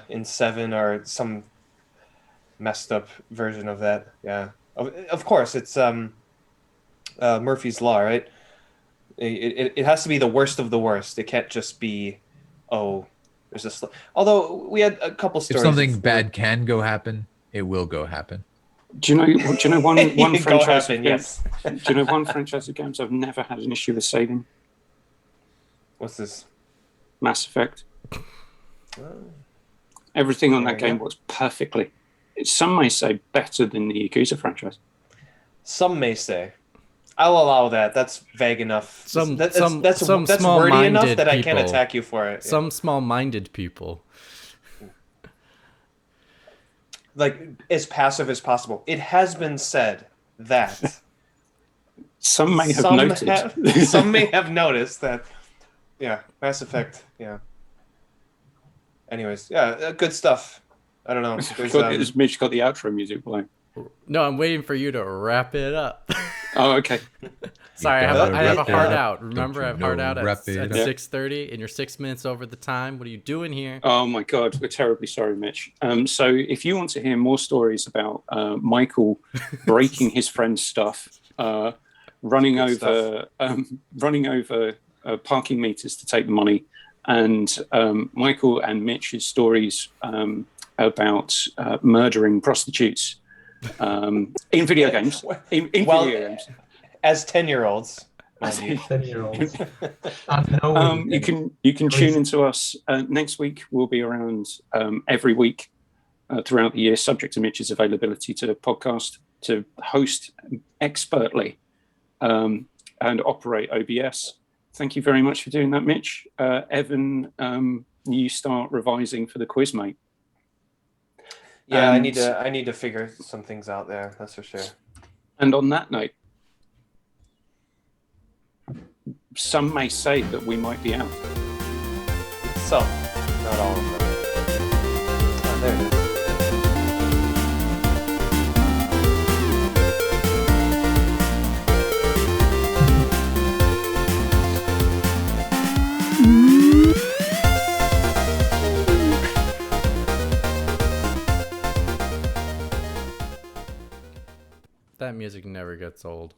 in Seven or some messed up version of that. Yeah. Of course, it's Murphy's Law, right? It has to be the worst of the worst. It can't just be, There's just, although we had a couple If stories. something bad can go happen, it will go happen. Do you know one Go franchise? happen, Of yes. games, do you know one franchise of games I've never had an issue with saving? What's this? Mass Effect. Everything on There that you game go. works perfectly. Some may say better than the Yakuza franchise. Some may say. I'll allow that. That's vague enough. Some that's some wordy small-minded enough that I can't people. attack you for it. Some small-minded people. Like as passive as possible. It has been said that Some may have noted. some may have noticed that. Yeah, Mass Effect. Yeah. Anyways, yeah, good stuff. I don't know. There's, Mitch got the outro music playing. No, I'm waiting for you to wrap it up. Oh, okay. Sorry, I gotta have a wrap it hard up. out. Remember, Don't I you have hard know, out at wrap it up. 6:30, and you're 6 minutes over the time. What are you doing here? Oh my God, we're terribly sorry, Mitch. So if you want to hear more stories about Michael breaking his friend's stuff, running Good over parking meters to take the money, and Michael and Mitch's stories about murdering prostitutes in video games. In Well, video games. as 10-year-olds. As- 10-year-olds. You can tune into us next week. We'll be around every week throughout the year, subject to Mitch's availability to podcast, to host expertly and operate OBS. Thank you very much for doing that, Mitch. Evan, you start revising for the quiz, mate. Yeah, And- I need to figure some things out there. That's for sure. And on that note, some may say that we might be out. Some, not all of them. Oh, there it is. That music never gets old.